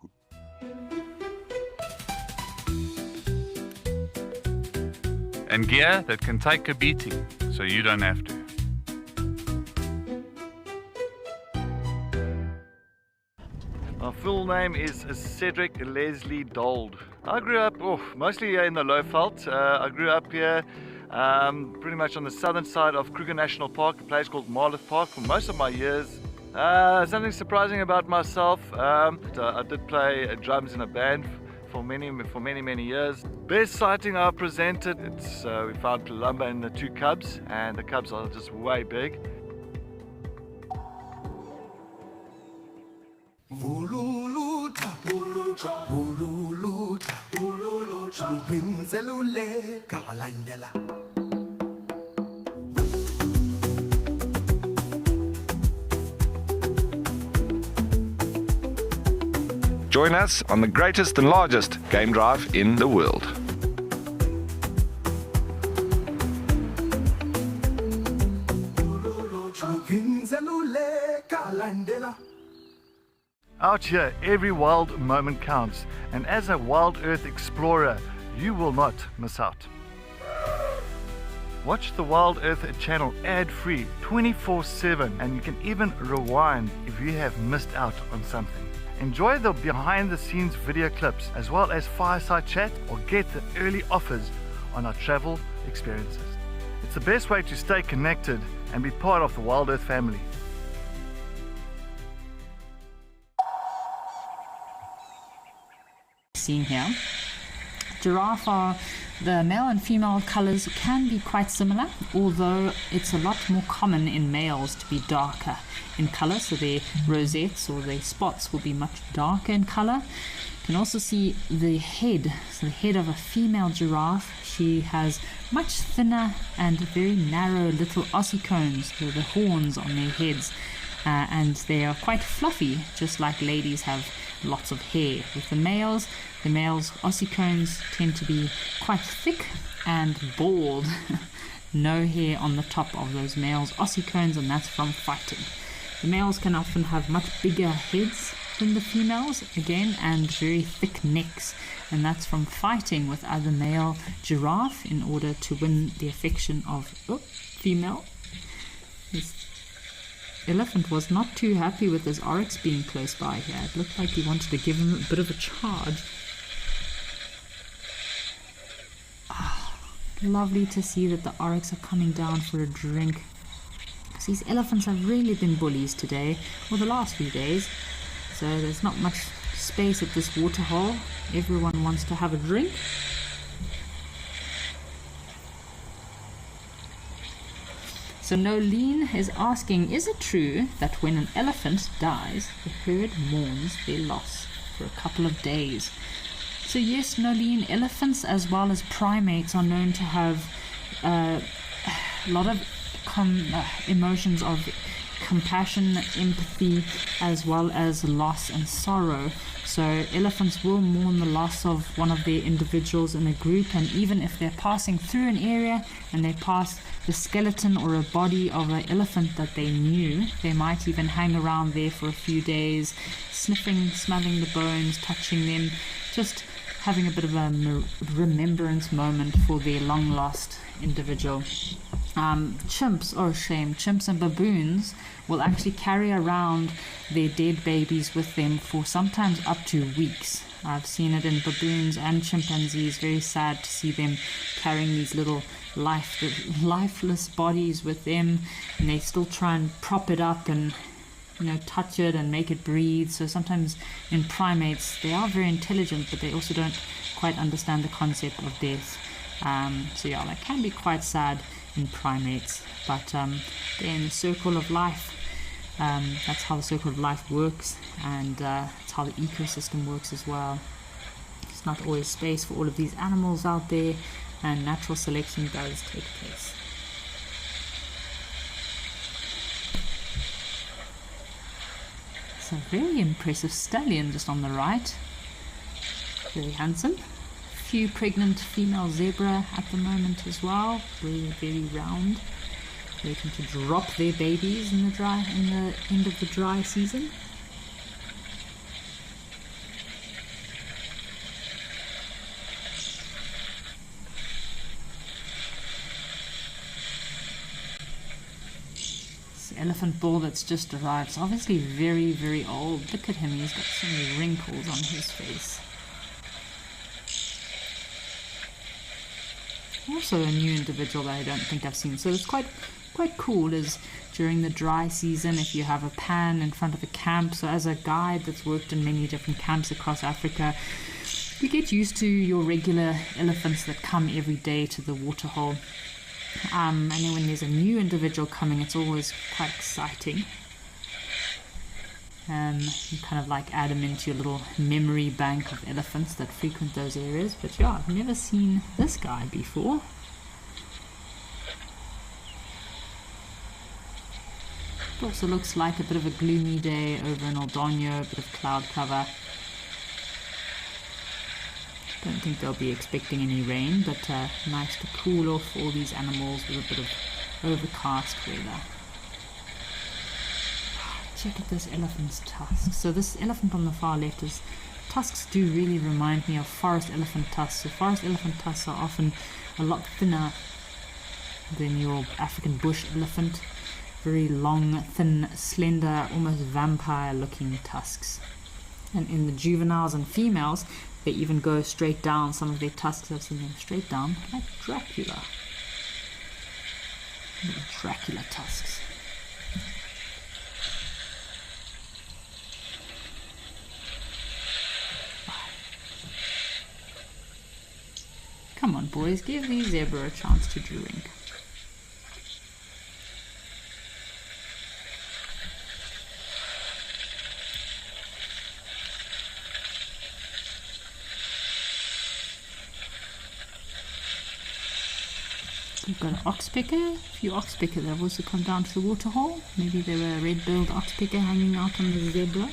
And gear that can take a beating so you don't have to. My full name is Cedric Leslie Dold. I grew up mostly here in the Lowveld. I grew up here pretty much on the southern side of Kruger National Park, a place called Marloth Park, for most of my years. Something surprising about myself, I did play drums in a band for many years. Best sighting I presented, we found Palumba and the 2 cubs, and the cubs are just way big. Join us on the greatest and largest game drive in the world. Out here, every wild moment counts, and as a wild earth explorer, you will not miss out. Watch the Wild Earth channel ad-free 24/7, and you can even rewind if you have missed out on something. Enjoy the behind-the-scenes video clips as well as fireside chat, or get the early offers on our travel experiences. It's the best way to stay connected and be part of the Wild Earth family. Seen here, giraffe the male and female colors can be quite similar, although it's a lot more common in males to be darker in color, so their rosettes or their spots will be much darker in color. You can also see the head, so the head of a female giraffe. She has much thinner and very narrow little ossicones, so the horns on their heads, and they are quite fluffy, just like ladies have lots of hair. With the males ossicones tend to be quite thick and bald. No hair on the top of those males ossicones, and that's from fighting. The males can often have much bigger heads than the females, again, and very thick necks, and that's from fighting with other male giraffe in order to win the affection of female. This elephant was not too happy with this oryx being close by here. It looked like he wanted to give him a bit of a charge. Lovely to see that the oryx are coming down for a drink. Because these elephants have really been bullies today, or the last few days. So there's not much space at this waterhole. Everyone wants to have a drink. So Nolene is asking, is it true that when an elephant dies, the herd mourns their loss for a couple of days? So yes, Nolene, elephants as well as primates are known to have a lot of emotions of compassion, empathy, as well as loss and sorrow. So elephants will mourn the loss of one of their individuals in a group, and even if they're passing through an area and they pass the skeleton or a body of an elephant that they knew, they might even hang around there for a few days, sniffing, smelling the bones, touching them, just having a bit of a remembrance moment for their long lost individual. Chimps and baboons will actually carry around their dead babies with them for sometimes up to weeks. I've seen it in baboons and chimpanzees. Very sad to see them carrying these little lifeless bodies with them, and they still try and prop it up and touch it and make it breathe. So sometimes in primates they are very intelligent, but they also don't quite understand the concept of death. So yeah, that can be quite sad in primates, but they're in the circle of life. That's how the circle of life works, and that's how the ecosystem works as well. There's not always space for all of these animals out there, and natural selection does take place. So very impressive stallion just on the right, very handsome. Few pregnant female zebra at the moment as well, very round, waiting to drop their babies in the end of the dry season. This elephant bull that's just arrived is obviously very old. Look at him, he's got so many wrinkles on his face. Also a new individual that I don't think I've seen. So it's quite cool is during the dry season, if you have a pan in front of a camp. So as a guide that's worked in many different camps across Africa, you get used to your regular elephants that come every day to the waterhole. And then when there's a new individual coming, it's always quite exciting. You kind of like add them into your little memory bank of elephants that frequent those areas. But yeah, I've never seen this guy before. It also looks like a bit of a gloomy day over in Aldonio, a bit of cloud cover. Don't think they'll be expecting any rain, but nice to cool off all these animals with a bit of overcast weather. Check out this elephant's tusks. So this elephant on the far left, his tusks do really remind me of forest elephant tusks. So forest elephant tusks are often a lot thinner than your African bush elephant. Very long, thin, slender, almost vampire-looking tusks. And in the juveniles and females, they even go straight down. Some of their tusks, I've seen them straight down, like Dracula. Little Dracula tusks. Come on, boys, give the zebra a chance to drink. We've got an oxpecker, a few oxpecker that have also come down to the waterhole. Maybe they were a red-billed oxpecker hanging out on the zebra.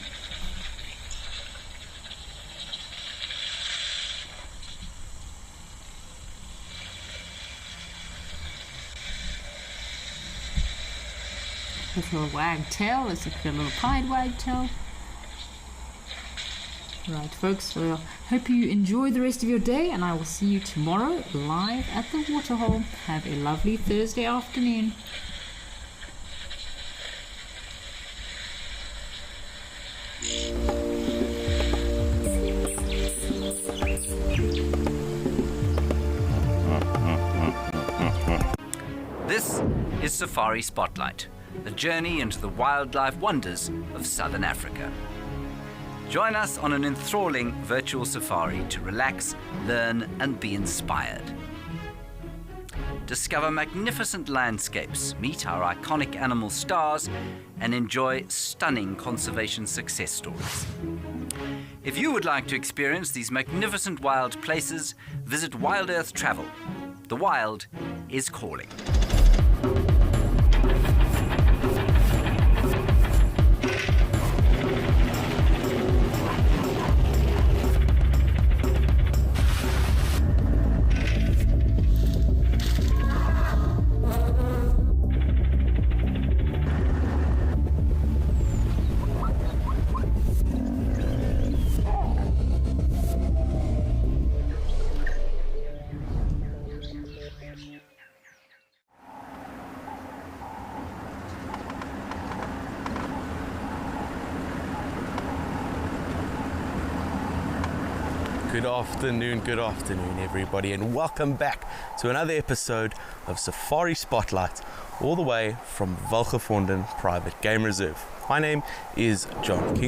Little wagtail, it's like a little pied wagtail. Right, folks, well, hope you enjoy the rest of your day, and I will see you tomorrow live at the waterhole. Have a lovely Thursday afternoon. This is Safari Spotlight, a journey into the wildlife wonders of Southern Africa. Join us on an enthralling virtual safari to relax, learn, and be inspired. Discover magnificent landscapes, meet our iconic animal stars, and enjoy stunning conservation success stories. If you would like to experience these magnificent wild places, visit Wild Earth Travel. The wild is calling. Good afternoon everybody, and welcome back to another episode of Safari Spotlight, all the way from Valgevonden Private Game Reserve. My name is John King.